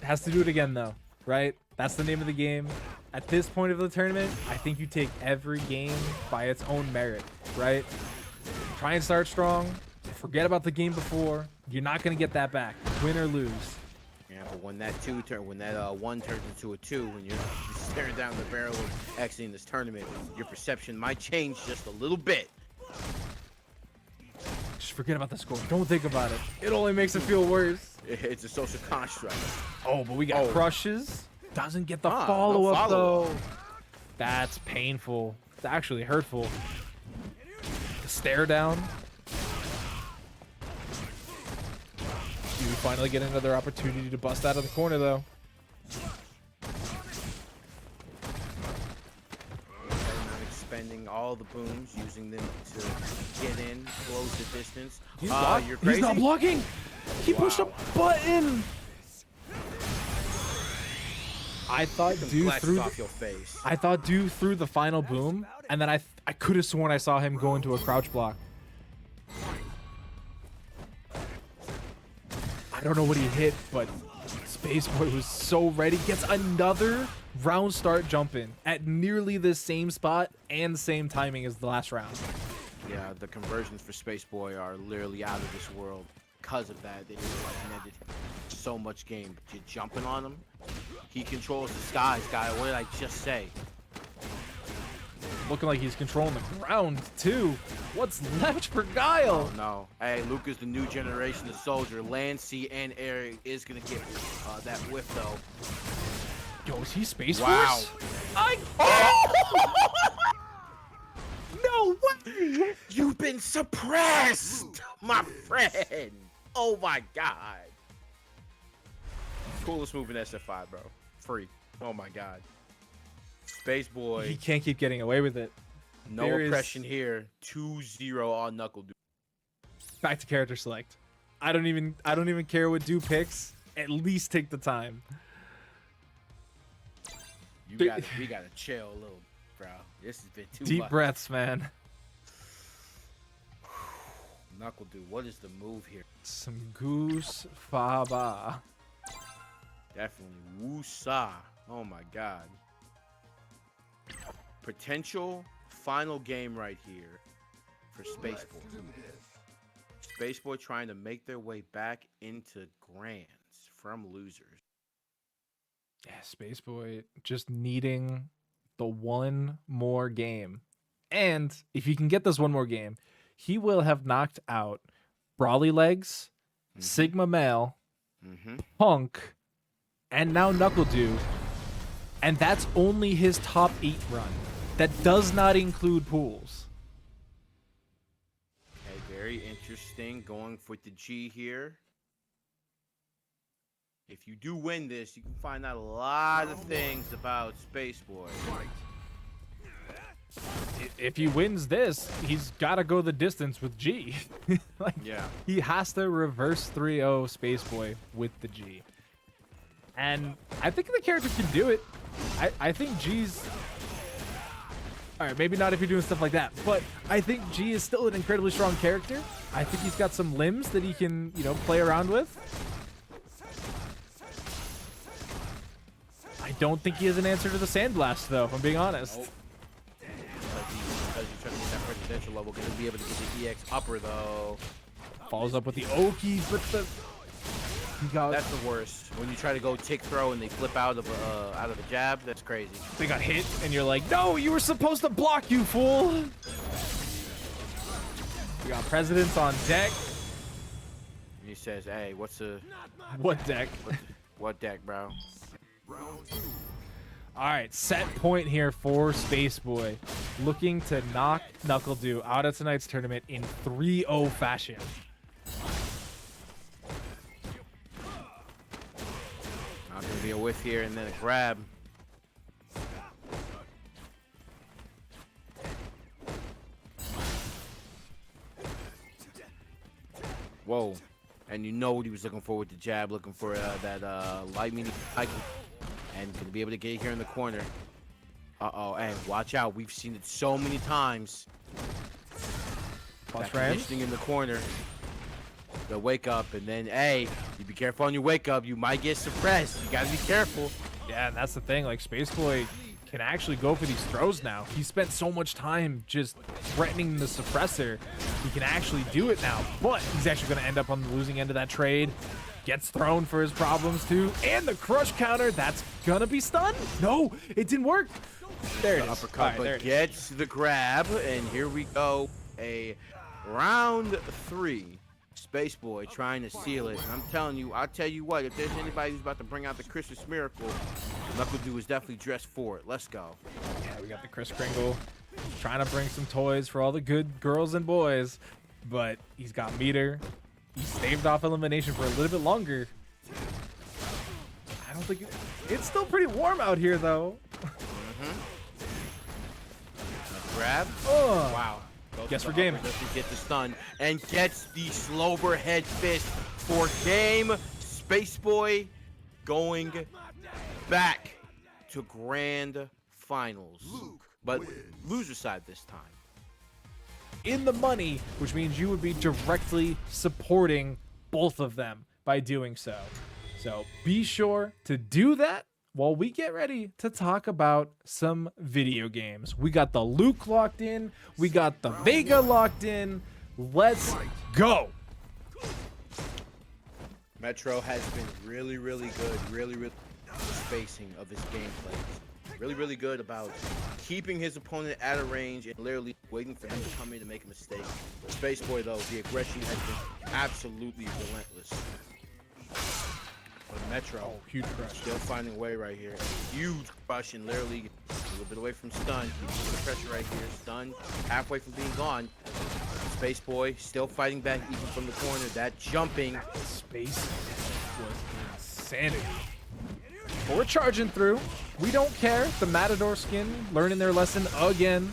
Has to do it again though, right? That's the name of the game. At this point of the tournament, I think you take every game by its own merit, right? Try and start strong. Forget about the game before. You're not gonna get that back, win or lose. Yeah, but when that one turns into a 2, when you're staring down the barrel of exiting this tournament, your perception might change just a little bit. Just forget about the score. Don't think about it. It only makes it feel worse. It's a social construct. Oh, but we got crushes. Doesn't get the no follow-up follow-up. though. That's painful. It's actually hurtful. The stare down. You finally get another opportunity to bust out of the corner though. Not expending all the booms, using them to get in, close the distance. You're You're He's crazy. not blocking. He pushed a button. I thought Du Glasses threw. off your face. I thought Du threw the final boom, and then I could have sworn I saw him go into a crouch block. I don't know what he hit, but SpaceBoy was so ready. Gets another round start jump in at nearly the same spot and same timing as the last round. Yeah, the conversions for SpaceBoy are literally out of this world. Because of that, they netted so much game. But you're jumping on him. He controls the skies, guy. What did I just say? looking like he's controlling the ground too. What's left for Guile? Oh no. Hey, Luke is the new generation of soldier. Land, sea, and air is gonna get that whiff though. Yo, is he Space Wow. Force? No way! You've been suppressed, my friend. Oh my god. Coolest move in SF5, bro. Free. Oh my god. SpaceBoy. He can't keep getting away with it. No There is- oppression here. 2-0 on NuckleDu. Back to character select. I don't even care what Du picks. At least take the time. We gotta chill a little, bro. This has been too Deep much. breaths, man. NuckleDu, what is the move here? Some goose faba. Definitely Wusa. Oh my god. Potential final game right here for SpaceBoy. SpaceBoy trying to make their way back into grands from losers. Yeah, SpaceBoy just needing the one more game. And if he can get this one more game, he will have knocked out Brawly Legs, Sigma Male, Punk, and now NuckleDu. And that's only his top 8 run. That does not include pools. Okay, very interesting. Going for the G here. If you do win this, you can find out a lot of things about SpaceBoy. If he wins this, he's got to go the distance with G. Like, Yeah. he has to reverse 3-0 SpaceBoy with the G. And I think the character can do it. I think G's... Alright, maybe not if you're doing stuff like that, but I think G is still an incredibly strong character. I think he's got some limbs that he can, you know, play around with. I don't think he has an answer to the Sandblast, though, if I'm being honest. Nope. Because he's trying to get that presidential level, going to be able to get the EX upper, though. Follows up with the Okies, but the... He got... That's the worst. When you try to go tick throw and they flip out of a jab, that's crazy. They got hit, and you're like, no, you were supposed to block, you fool! We got Presidents on deck. And he says, hey, what's the... What deck? What deck, bro? Alright, set point here for SpaceBoy. Looking to knock NuckleDu out of tonight's tournament in 3-0 fashion. Not going to be a whiff here and then a grab. Whoa. And you know what he was looking for with the jab, looking for that light mini hiking. And going to be able to get here in the corner. Uh-oh, hey, watch out. We've seen it so many times. Plus That Rams. conditioning in the corner. The wake up, and then, hey, you be careful on your wake up. You might get suppressed. You got to be careful. Yeah, and that's the thing. Like, SpaceBoy can actually go for these throws now. He spent so much time just threatening the suppressor. He can actually do it now, but he's actually going to end up on the losing end of that trade. Gets thrown for his problems, too. And the crush counter, that's going to be stunned. No, it didn't work. There it is. Uppercut, All right, but there it is. gets the grab, and here we go. A round 3. SpaceBoy trying to seal it. And I'm telling you, I'll tell you what, if there's anybody who's about to bring out the Christmas miracle, NuckleDu is definitely dressed for it. Let's go. Yeah, we got the Kris Kringle trying to bring some toys for all the good girls and boys, but he's got meter. He staved off elimination for a little bit longer. I don't think it's still pretty warm out here, though. Grab. Oh, Wow. Goes Guess to for the game. upper, doesn't get the stun, and gets the slower head fist for game. SpaceBoy going back to grand finals, but loser side this time. in the money, which means you would be directly supporting both of them by doing so. So be sure to do that while we get ready to talk about some video games. We got the Luke locked in. We got the Vega locked in. Let's go. Metro has been really good, really spacing of his gameplay. Really, really good about keeping his opponent at a range and literally waiting for him to come in to make a mistake. SpaceBoy, though, the aggression has been absolutely relentless. But Metro, Huge crush. still finding a way right here. Huge crush and literally a little bit away from stun. Keeping the pressure right here. Stun halfway from being gone. SpaceBoy still fighting back even from the corner. That jumping. Space was insanity. But we're charging through. We don't care. The Matador skin learning their lesson again.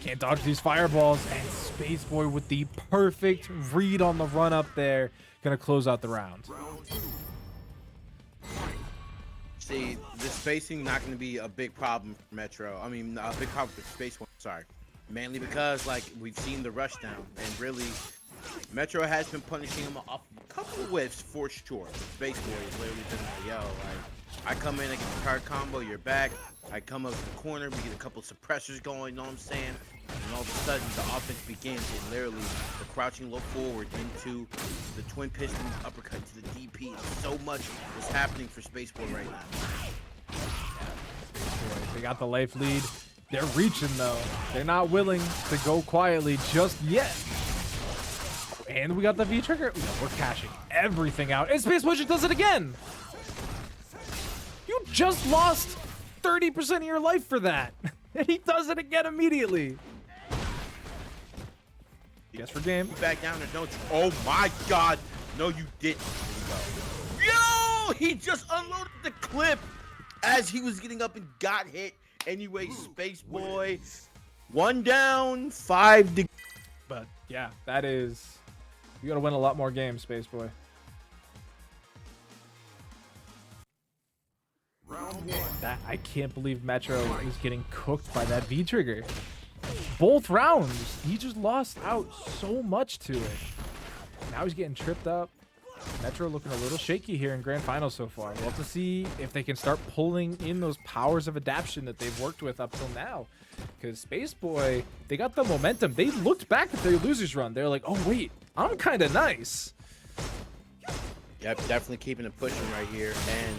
Can't dodge these fireballs. And SpaceBoy with the perfect read on the run up there. Gonna close out the round. See, the spacing not going to be a big problem for Metro. I mean, a big problem for SpaceBoy. Sorry. Mainly because, like, we've seen the rush down. And really, Metro has been punishing him off a couple whiffs for sure. SpaceBoy has literally been like, yo, like, I come in, I get the card combo, you're back. I come up to the corner, we get a couple suppressors going, you know what I'm saying? And all of a sudden, the offense begins, and literally, the crouching low forward into the twin piston uppercut to the DP. So much is happening for SpaceBoy right now. They got the life lead. They're reaching, though. They're not willing to go quietly just yet. And we got the V trigger. No, we're cashing everything out. And SpaceBoy just does it again. You just lost 30% of your life for that. And he does it again immediately. Guess for game. You back down or don't you? Oh my god. No, you didn't. Yo! He just unloaded the clip as he was getting up and got hit. Anyway, SpaceBoy, 1 down, 5 to... But yeah, that is... You gotta win a lot more games, SpaceBoy. That I can't believe Metro is getting cooked by that V trigger. Both rounds, he just lost out so much to it. Now he's getting tripped up. Metro looking a little shaky here in Grand Finals so far. We'll have to see if they can start pulling in those powers of adaptation that they've worked with up till now. Because SpaceBoy, they got the momentum. They looked back at their losers run. They're like, oh wait, I'm kind of nice. Yep, definitely keeping it pushing right here. And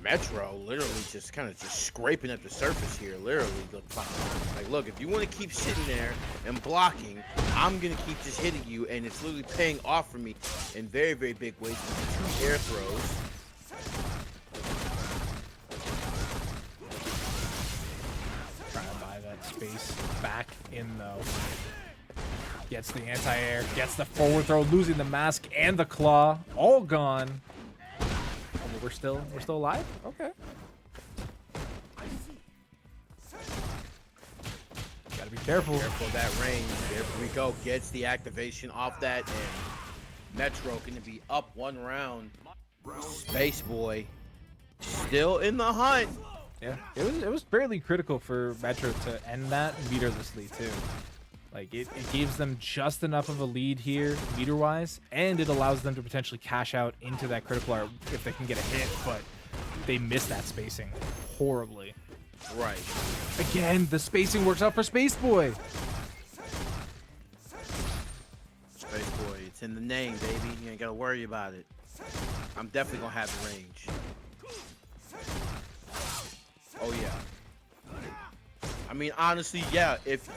Metro literally just kind of just scraping at the surface here. Literally, like, look, if you want to keep sitting there and blocking, I'm going to keep just hitting you. And it's literally paying off for me in very, very big ways with 2 air throws. Trying to buy that space back in, though. Gets the anti-air, gets the forward throw, losing the mask and the claw. All gone. Oh, but we're still alive? Okay. Gotta be careful. Careful of that range. There we go. Gets the activation off that. And Metro going to be up 1 round. SpaceBoy still in the hunt. Yeah, it was fairly critical for Metro to end that meterlessly too. Like it gives them just enough of a lead here meter-wise, and it allows them to potentially cash out into that critical art if they can get a hit, but they miss that spacing horribly. Right. Again, the spacing works out for SpaceBoy. SpaceBoy, it's in the name, baby. You ain't gotta worry about it. I'm definitely gonna have the range. Oh yeah. I mean, honestly, yeah. If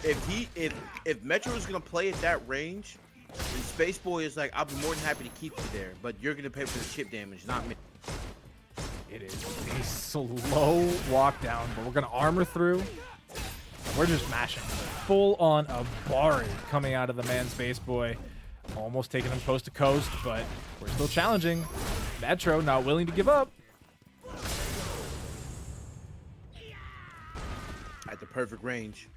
Metro is gonna play at that range, then SpaceBoy is like, I'll be more than happy to keep you there, but you're gonna pay for the chip damage, not me. It is a slow walk down, but we're gonna armor through. We're just mashing. Full on a Bari coming out of the man SpaceBoy. Almost taking him coast to coast, but we're still challenging. Metro not willing to give up. At the perfect range.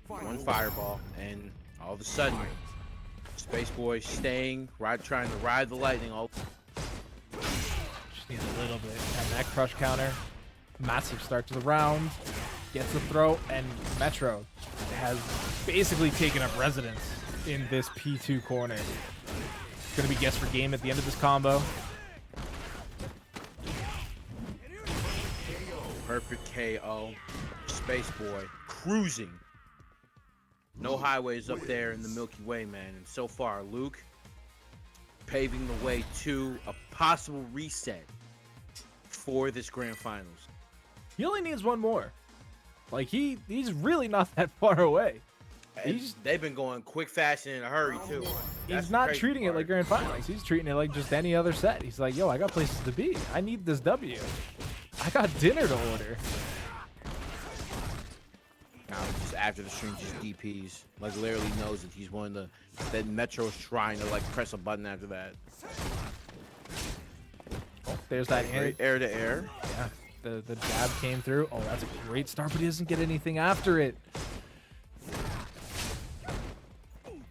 1 fireball, and all of a sudden, SpaceBoy staying, trying to ride the lightning. Just needs a little bit. And that crush counter. Massive start to the round. Gets the throw, and Metro has basically taken up residence in this P2 corner. It's going to be guess for game at the end of this combo. Perfect KO. SpaceBoy cruising. No highways up there in the Milky Way, man. And so far, Luke paving the way to a possible reset for this Grand Finals. He only needs 1 more. Like he's really not that far away. They've been going quick, fast, and in a hurry too. That's He's the not crazy treating it part. like grand finals. He's treating it like just any other set. He's like, yo, I got places to be. I need this W. I got dinner to order. Now, just after the stream, just DPs. Like, literally knows that he's one of that Metro's trying to, like, press a button after that. Oh, there's that Great air to air. Yeah, the jab came through. Oh, that's a great start, but he doesn't get anything after it.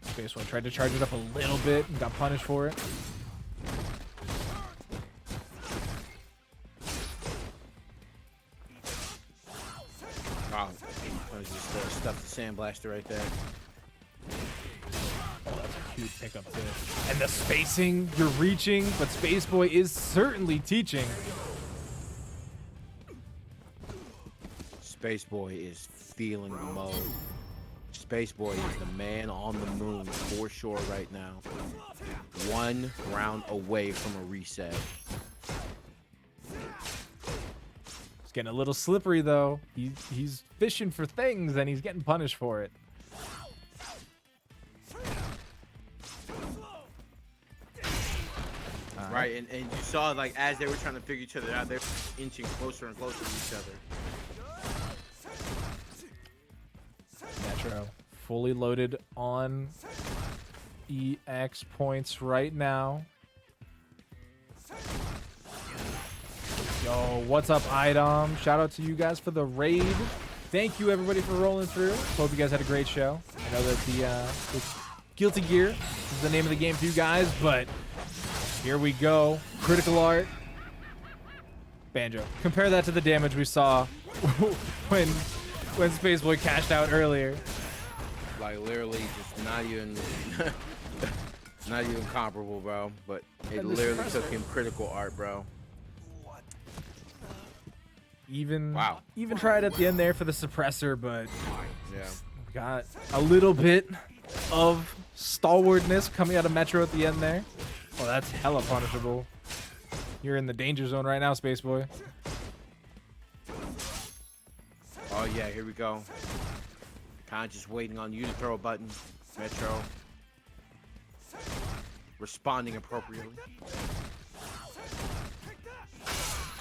SpaceBoy tried to charge it up a little bit and got punished for it. Wow. I was just stuffed the sandblaster right there. Oh, that's a cute pickup too. And the spacing, you're reaching, but SpaceBoy is certainly teaching. SpaceBoy is feeling the mode. SpaceBoy is the man on the moon for sure right now. One round away from a reset. It's getting a little slippery though. He's fishing for things and he's getting punished for it. Right, and you saw, like, as they were trying to figure each other out, they were inching closer and closer to each other. Metro fully loaded on EX points right now. Yo, what's up, Idom? Shout out to you guys for the raid. Thank you, everybody, for rolling through. Hope you guys had a great show. I know that the Guilty Gear is the name of the game for you guys, but here we go. Critical art. Banjo. Compare that to the damage we saw when SpaceBoy cashed out earlier. Like, literally just not even not even comparable, bro. But it literally took him critical art, bro. Even Wow. even tried at the end there for the suppressor, but Yeah. we got a little bit of stalwartness coming out of Metro at the end there. Oh, that's hella punishable. You're in the danger zone right now, SpaceBoy. Oh yeah, here we go. Kind of just waiting on you to throw a button, Metro. Responding appropriately.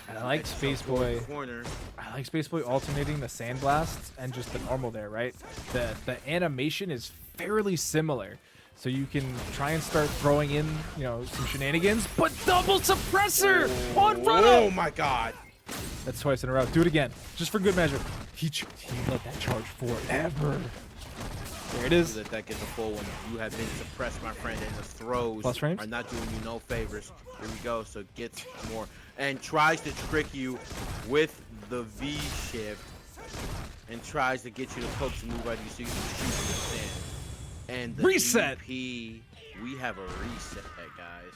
And I like SpaceBoy. Corner. I like SpaceBoy alternating the sandblasts and just the normal there, right? The animation is fairly similar. So you can try and start throwing in, you know, some shenanigans, but double suppressor on front Oh of. my god. That's twice in a row. Do it again, just for good measure. He let that charge forever. There it is. Let that get the full one. You have been suppressed, my friend, and the throws Plus frames? are not doing you no favors. Here we go. So gets more and tries to trick you with the V shift and tries to get you to poke the move out of you so you can shoot in the sand. And the Reset. DP, we have a reset, guys.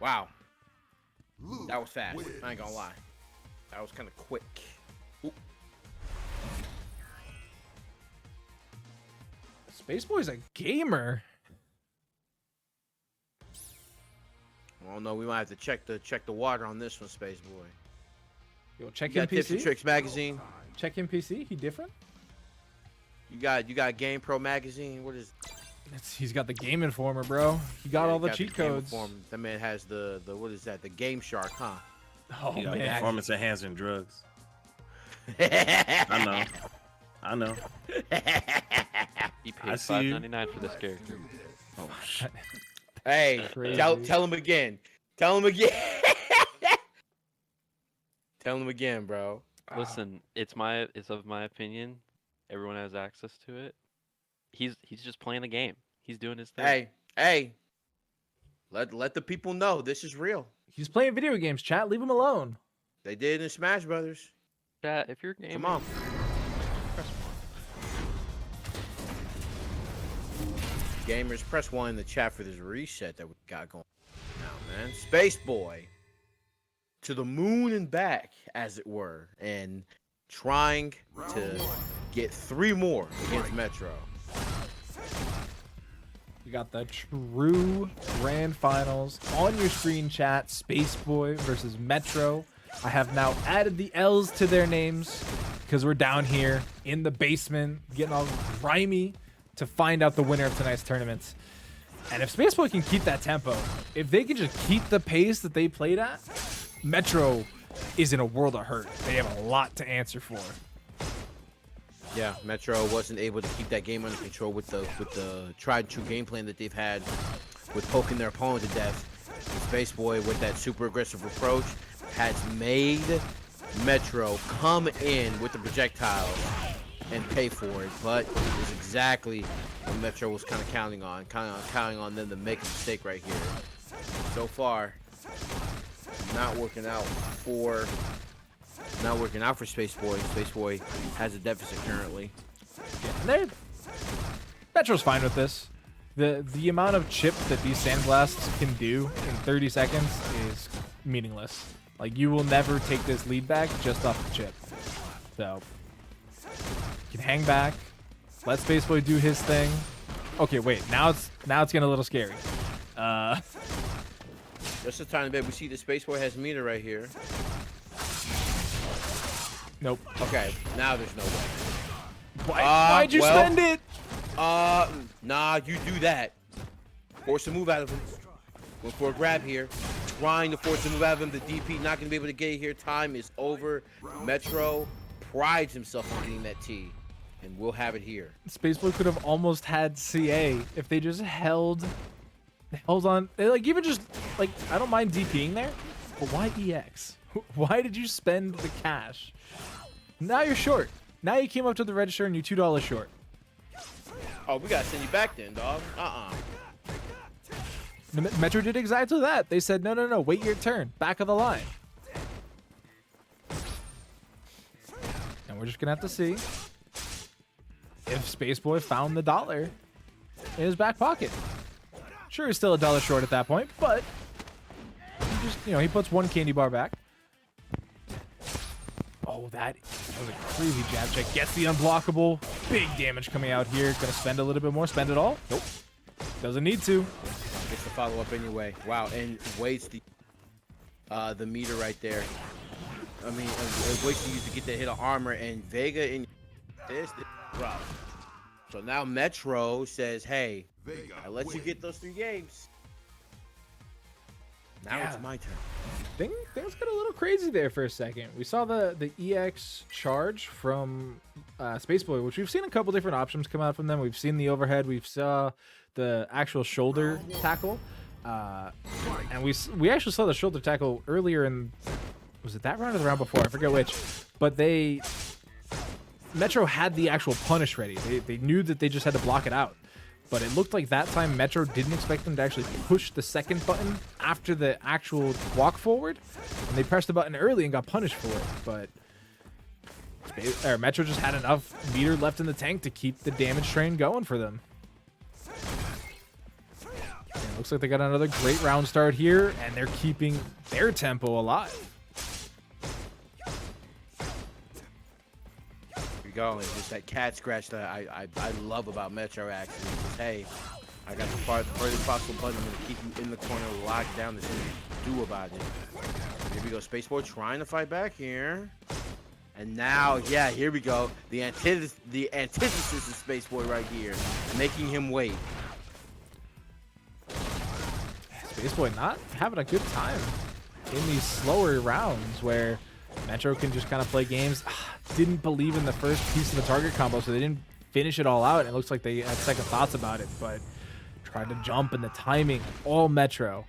Wow. That was fast. I ain't gonna lie. That was kind of quick. Ooh. SpaceBoy's a gamer. Well, no, we might have to check the water on this one, SpaceBoy. Yo, check You him got Tips and PC. Tricks magazine. Check him PC. He different? You got Game Pro magazine. What is? He's got the Game Informer, bro. He got all the got cheat Game codes. Informer. That man has the what is that? The Game Shark, huh? Oh You know, man. performance enhancing drugs. I know. He I paid see you. $5.99 for this character. Oh shit. Hey, Crazy. tell him again. Tell him again. Tell him again, bro. Listen, it's of my opinion. Everyone has access to it. He's just playing the game. He's doing his thing. Hey. Let the people know this is real. He's playing video games, chat. Leave him alone. They did in Smash Brothers. Chat, if you're gaming, Come on. press Gamers, press 1 in the chat for this reset that we got going now, man. SpaceBoy to the moon and back, as it were, and trying to get 3 more against Metro. You got the true grand finals on your screen, chat. SpaceBoy versus Metro. I have now added the L's to their names because we're down here in the basement, getting all grimy to find out the winner of tonight's tournament. And if SpaceBoy can keep that tempo, if they can just keep the pace that they played at, Metro is in a world of hurt. They have a lot to answer for. Yeah, Metro wasn't able to keep that game under control with the tried and true game plan that they've had with poking their opponent to death. SpaceBoy with that super aggressive approach has made Metro come in with the projectiles and pay for it, but it was exactly what Metro was kind of counting on them to make a mistake right here. So far, not working out for SpaceBoy. SpaceBoy has a deficit currently. Yeah, Metro's fine with this. The amount of chip that these sandblasts can do in 30 seconds is meaningless. Like, you will never take this lead back just off the chip. So you can hang back, let SpaceBoy do his thing. Okay, wait, now it's getting a little scary. Just a tiny bit. We see the SpaceBoy has meter right here. Nope. Okay, now there's no way. Why'd you spend it? Nah, you do that. Force a move out of him. Going for a grab here. Trying to force a move out of him. The DP not going to be able to get it here. Time is over. Metro prides himself on getting that T. And we'll have it here. SpaceBoy could have almost had CA if they just held on. Like, even just, like, I don't mind DPing there, but why EX? Why did you spend the cash? Now you're short. Now you came up to the register and you're $2 short. Oh, we got to send you back then, dog. Metro did exactly that. They said, no, wait your turn. Back of the line. And we're just going to have to see if SpaceBoy found the dollar in his back pocket. Sure, he's still $1 short at that point, but he just, he puts one candy bar back. Oh, that was a crazy jab check. Gets the unblockable. Big damage coming out here. Gonna spend a little bit more. Spend it all? Nope. Doesn't need to. Gets the follow up anyway. Wow, and waits the meter right there. I mean, waits to use to get that hit of armor, and Vega in this rough. So now Metro says, "Hey, Vega I let you get those 3 games. Now it's my turn." Things got a little crazy there for a second. We saw the EX charge from SpaceBoy, which we've seen a couple different options come out from them. We've seen the overhead. We've saw the actual shoulder tackle. And we actually saw the shoulder tackle earlier in... Was it that round or the round before? I forget which. But Metro had the actual punish ready. They knew that they just had to block it out. But it looked like that time Metro didn't expect them to actually push the second button after the actual walk forward. And they pressed the button early and got punished for it. But Metro just had enough meter left in the tank to keep the damage train going for them. And it looks like they got another great round start here, and they're keeping their tempo alive. Go and just that cat scratch that I love about Metro actually. Just, hey, I got the furthest possible button. I'm gonna keep you in the corner, locked down. There's nothing to do about it. Here we go, SpaceBoy trying to fight back here. And now, yeah, here we go. The antithesis of SpaceBoy right here, making him wait. SpaceBoy not having a good time in these slower rounds where Metro can just kind of play games. Didn't believe in the first piece of the target combo, so they didn't finish it all out. It looks like they had second thoughts about it, but tried to jump, and the timing, all Metro.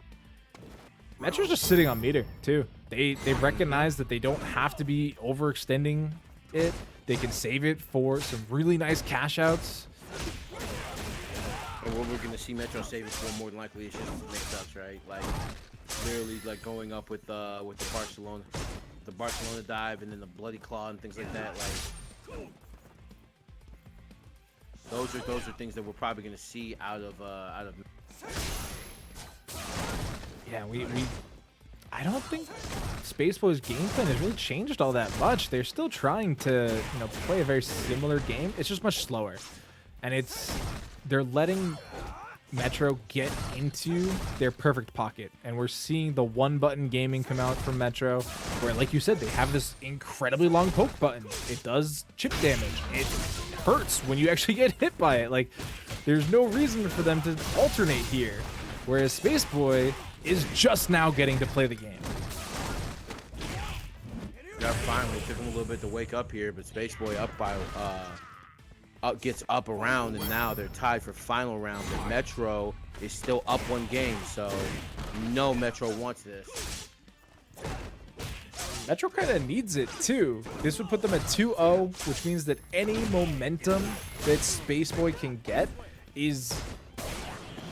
Metro's just sitting on meter, too. They recognize that they don't have to be overextending it. They can save it for some really nice cash outs. And what we're going to see Metro save it for more than likely is just mix-ups, right? Like, literally, like, going up with the Barcelona dive and then the bloody claw and things like that. Like, those are things that we're probably going to see out of. Yeah, I don't think SpaceBoy's game plan has really changed all that much. They're still trying to, play a very similar game. It's just much slower, and they're letting Metro get into their perfect pocket. And we're seeing the one-button gaming come out from Metro, where, like you said, they have this incredibly long poke button. It does chip damage. It hurts when you actually get hit by it. Like, there's no reason for them to alternate here. Whereas SpaceBoy is just now getting to play the game. Yeah, finally took him a little bit to wake up here, but SpaceBoy up by gets up around, and now they're tied for final round. But Metro is still up one game, so no, Metro wants this. Metro kind of needs it too. This would put them at 2-0, which means that any momentum that SpaceBoy can get is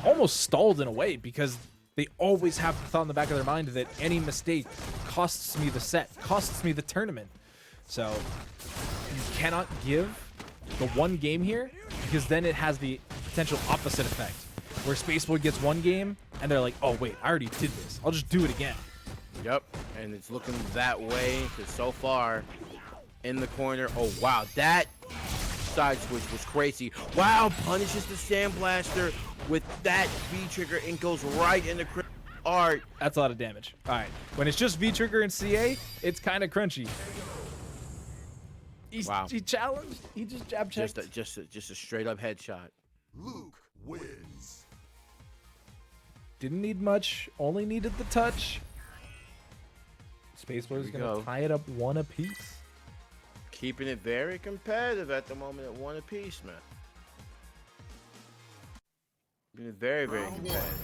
almost stalled in a way, because they always have the thought in the back of their mind that any mistake costs me the set, costs me the tournament. So you cannot give the one game here, because then it has the potential opposite effect, where SpaceBoy gets one game and they're like, oh wait, I already did this, I'll just do it again. Yep, and it's looking that way, because so far in the corner, oh wow, that side switch was crazy. Wow, punishes the Sandblaster with that V-trigger and goes right into art. That's a lot of damage. All right, when it's just V-trigger and CA, it's kind of crunchy. Wow. He challenged, he just jab checked. Just a straight up headshot. Luke wins. Didn't need much, only needed the touch. SpaceBoy is going to tie it up one apiece. Keeping it very competitive at the moment at one apiece, man. Keeping it very, very competitive.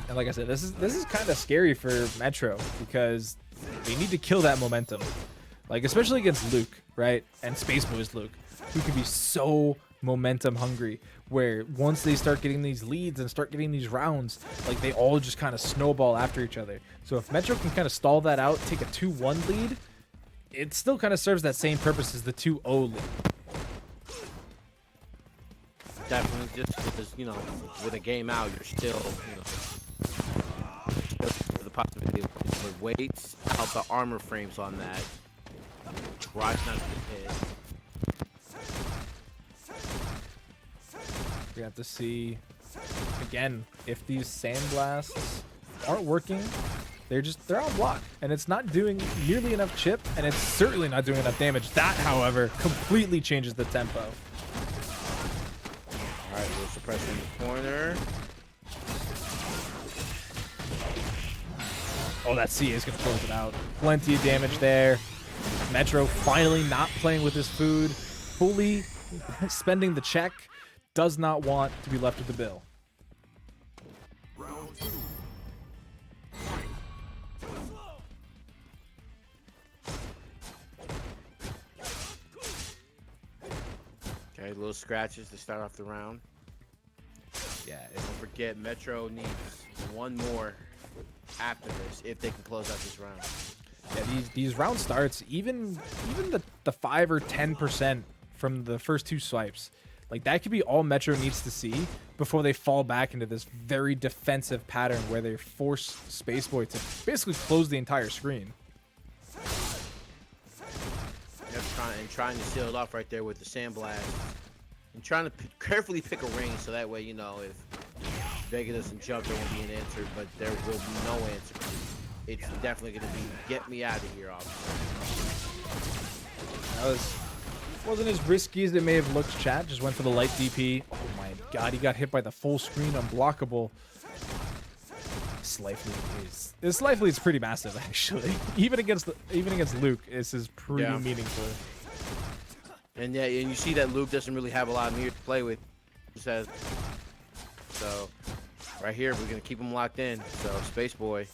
And like I said, this is kind of scary for Metro, because they need to kill that momentum. Like, especially against Luke, right? And SpaceBoy's Luke, who can be so momentum hungry, where once they start getting these leads and start getting these rounds, like, they all just kind of snowball after each other. So if Metro can kind of stall that out, take a 2-1 lead, it still kind of serves that same purpose as the 2-0 lead. Definitely, just because, you know, with a game out, you're still, you know, the possibility of waits out the armor frames on that. Tries not to get hit. We have to see, again, if these sandblasts aren't working, they're on block, and it's not doing nearly enough chip, and it's certainly not doing enough damage. That, however, completely changes the tempo. All right, we'll suppress in the corner. Oh, that CA is going to close it out. Plenty of damage there. Metro finally not playing with his food, fully spending the check, does not want to be left with the bill. Round 2. Okay, little scratches to start off the round. Yeah, Don't forget, Metro needs one more after this if they can close out this round. yeah, these round starts, even the 5 or 10% from the first two swipes, like, that could be all Metro needs to see before they fall back into this very defensive pattern where they force SpaceBoy to basically close the entire screen. Yep, trying to seal it off right there with the Sandblast. And trying to carefully pick a range so that way, you know, if Vega doesn't jump, there won't be an answer, but there will be no answer. It's definitely going to be, get me out of here, officer. That wasn't as risky as it may have looked, chat. Just went for the light DP. Oh my god, he got hit by the full screen unblockable. This life lead is pretty massive, actually. Even against Luke, this is pretty meaningful. And yeah, and you see that Luke doesn't really have a lot of meter to play with. So right here, we're gonna keep him locked in. So SpaceBoy.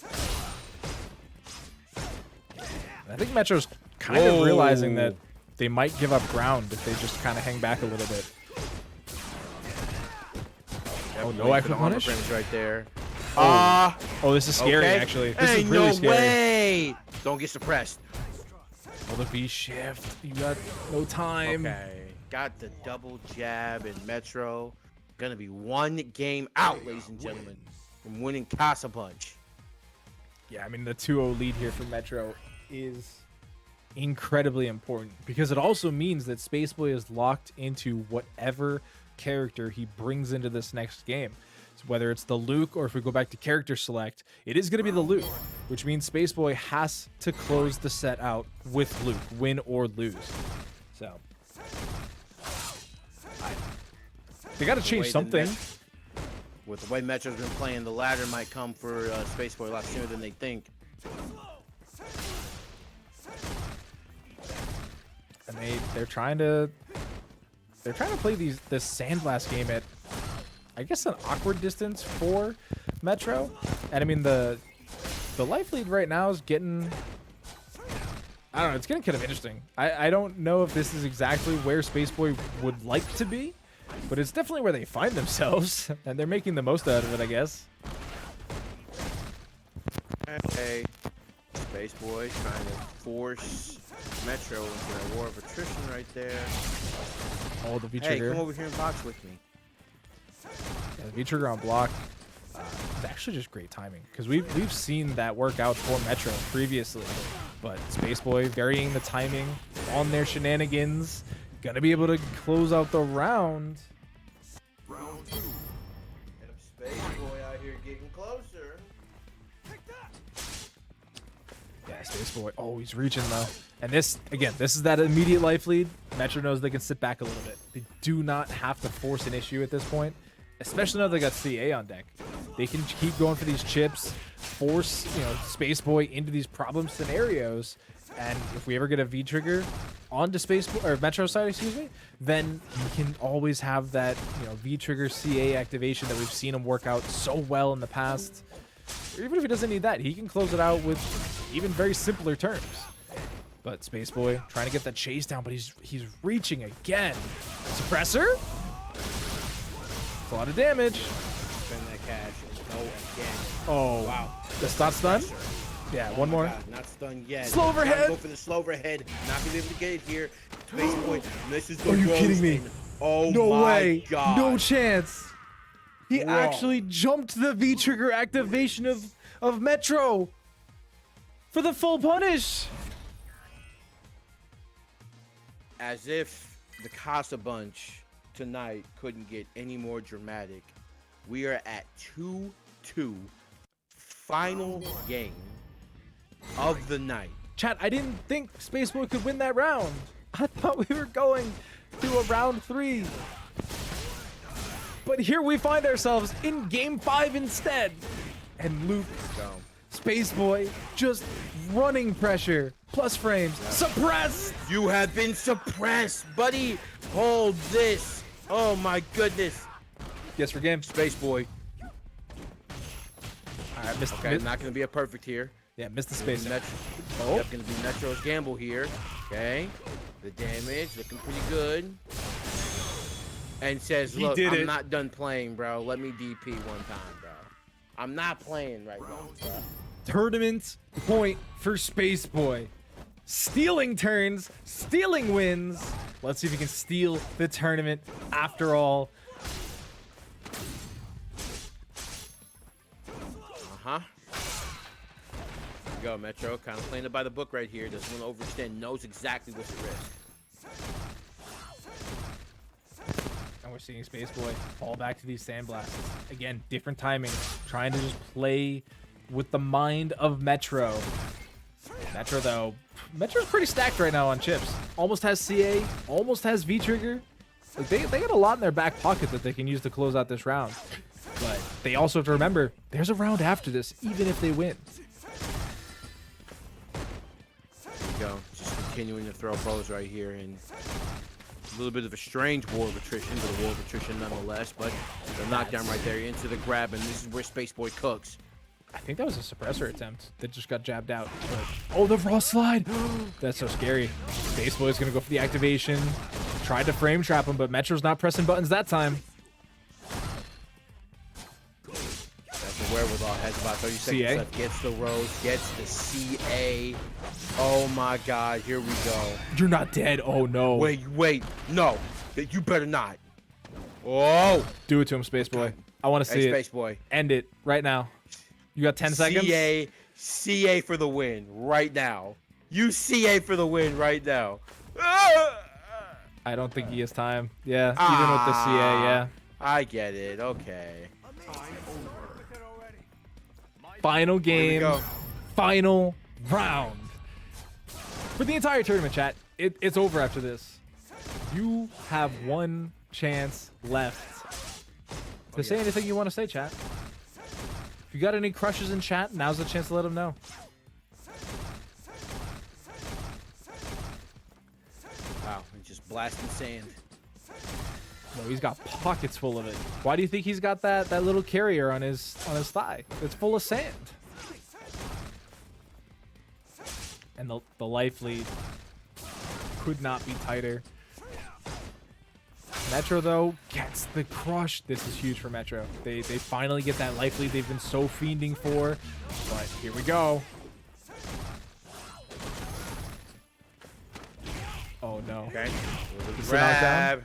I think Metro's kind of realizing that they might give up ground if they just kind of hang back a little bit. Oh, no, I can punish right there. Oh, this is scary, actually. This is really scary. Way. Don't get suppressed. Oh, the V shift. You got no time. Okay, got the double jab, and Metro gonna be one game out, ladies and gentlemen, from winning Casa Bunch. Yeah, I mean, the 2-0 lead here for Metro is incredibly important, because it also means that SpaceBoy is locked into whatever character he brings into this next game. So whether it's the Luke or if we go back to character select, it is going to be the Luke, which means SpaceBoy has to close the set out with Luke, win or lose. So they got to change something. With the way Metro's been playing, the ladder might come for SpaceBoy a lot sooner than they think. And they're trying to play this Sandblast game at, I guess, an awkward distance for Metro. And I mean the life lead right now is getting, I don't know, it's getting kind of interesting. I don't know if this is exactly where SpaceBoy would like to be, but it's definitely where they find themselves, and they're making the most out of it, I guess. Hey, SpaceBoy trying to force Metro into a war of attrition right there. Oh, the V Hey, trigger. come over here and box with me. Yeah, the V trigger on block. It's actually just great timing because we've seen that work out for Metro previously, but SpaceBoy varying the timing on their shenanigans, gonna be able to close out the round. Round 2. SpaceBoy out here getting closer. Yeah, SpaceBoy. Oh, he's reaching though. And this, again, this is that immediate life lead. Metro knows they can sit back a little bit. They do not have to force an issue at this point, especially now they got CA on deck. They can keep going for these chips, force, SpaceBoy into these problem scenarios. And if we ever get a V trigger onto SpaceBoy or Metro side, excuse me, then he can always have that, V trigger CA activation that we've seen him work out so well in the past. Or even if he doesn't need that, he can close it out with even very simpler terms. But SpaceBoy trying to get that chase down, but he's reaching again. Suppressor? It's a lot of damage. Spend that cash and go again. Oh, Wow. That's not stunned? Yeah, one more. God, not stunned yet. Slow Trying to overhead. Go for the slow overhead. Not gonna be able to get it here. SpaceBoy misses the Are you roast kidding me? and- Oh No my way. God. No chance. He Bro. actually jumped the V-trigger activation of Metro for the full punish. As if the Casa bunch tonight couldn't get any more dramatic. We are at 2-2. Final game of the night. Chat, I didn't think SpaceBoy could win that round. I thought we were going to a round 3. But here we find ourselves in game 5 instead. And Luke, SpaceBoy, just running pressure, plus frames, suppressed. You have been suppressed, buddy. Hold this. Oh my goodness. Yes, for game. SpaceBoy. All right, missed, Okay, not gonna be a perfect here. yeah, missed the Gonna be space. Metro, Oh. Yep, gonna be Metro's gamble here. Okay, the damage looking pretty good. And says, He "Look, did I'm it. not done playing, bro. Let me DP one time, bro. I'm not playing right now, bro." Tournament point for SpaceBoy. Stealing turns, stealing wins. Let's see if he can steal the tournament after all. Uh-huh. Here we go, Metro. Kind of playing it by the book right here. Doesn't want to overextend. Knows exactly what's at risk. And we're seeing SpaceBoy fall back to these sandblasts. Again, different timing. Trying to just play with the mind of Metro. Metro, though. Metro's pretty stacked right now on chips. Almost has CA. Almost has V-Trigger. Like they got a lot in their back pocket that they can use to close out this round. But they also have to remember, there's a round after this, even if they win. There we go. Just continuing to throw bows right here. And a little bit of a strange war of attrition, but a war of attrition nonetheless. But the knockdown right there into the grab, and this is where SpaceBoy cooks. I think that was a suppressor attempt that just got jabbed out. But, oh, the raw slide. That's so scary. SpaceBoy's going to go for the activation. Tried to frame trap him, but Metro's not pressing buttons that time. That's the wherewithal. Has about 30 seconds CA. left. Gets the rose. Gets the CA. Oh my God. Here we go. You're not dead. Oh, no. Wait. No. You better not. Oh. Do it to him, SpaceBoy. I want to see Hey, it. SpaceBoy. End it right now. You got 10 seconds? CA for the win right now. You CA for the win right now. I don't think he has time. Yeah, even with the CA, yeah. I get it. Okay. Final Here we game, go. final round. For the entire tournament, chat, it's over after this. You have one chance left to say anything you want to say, chat. If you got any crushes in chat, now's the chance to let them know. Wow, he's just blasting sand. No, he's got pockets full of it. Why do you think he's got that little carrier on his thigh? It's full of sand. And the life lead could not be tighter. Metro, though, gets the crush. This is huge for Metro. They finally get that life lead they've been so fiending for. But here we go. Oh, no. Okay. This is a knockdown. Grab.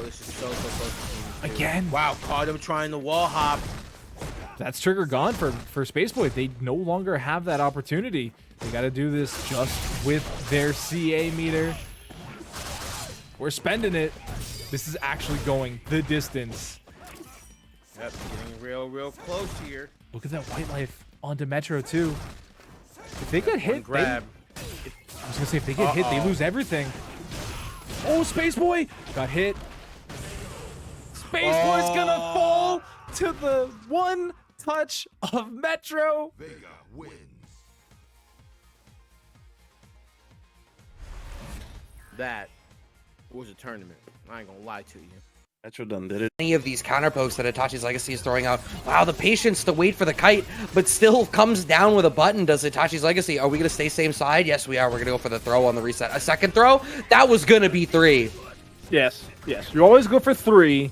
This is so close. Again. Wow, caught him trying the wall hop. That's trigger gone for SpaceBoy. They no longer have that opportunity. They got to do this just with their CA meter. We're spending it. This is actually going the distance. Yep, getting real close here. Look at that white life onto Metro, too. If they get hit, Grab. I was going to say, if they get hit, they lose everything. Oh, SpaceBoy got hit. SpaceBoy's going to fall to the one touch of Metro. Vega wins. That was a tournament. I ain't gonna lie to you. Metro done did it. Any of these counter pokes that Itachi's Legacy is throwing out. Wow, the patience to wait for the kite, but still comes down with a button. Does Itachi's Legacy? Are we going to stay same side? Yes, we are. We're going to go for the throw on the reset. A second throw? That was going to be 3. Yes. You always go for 3.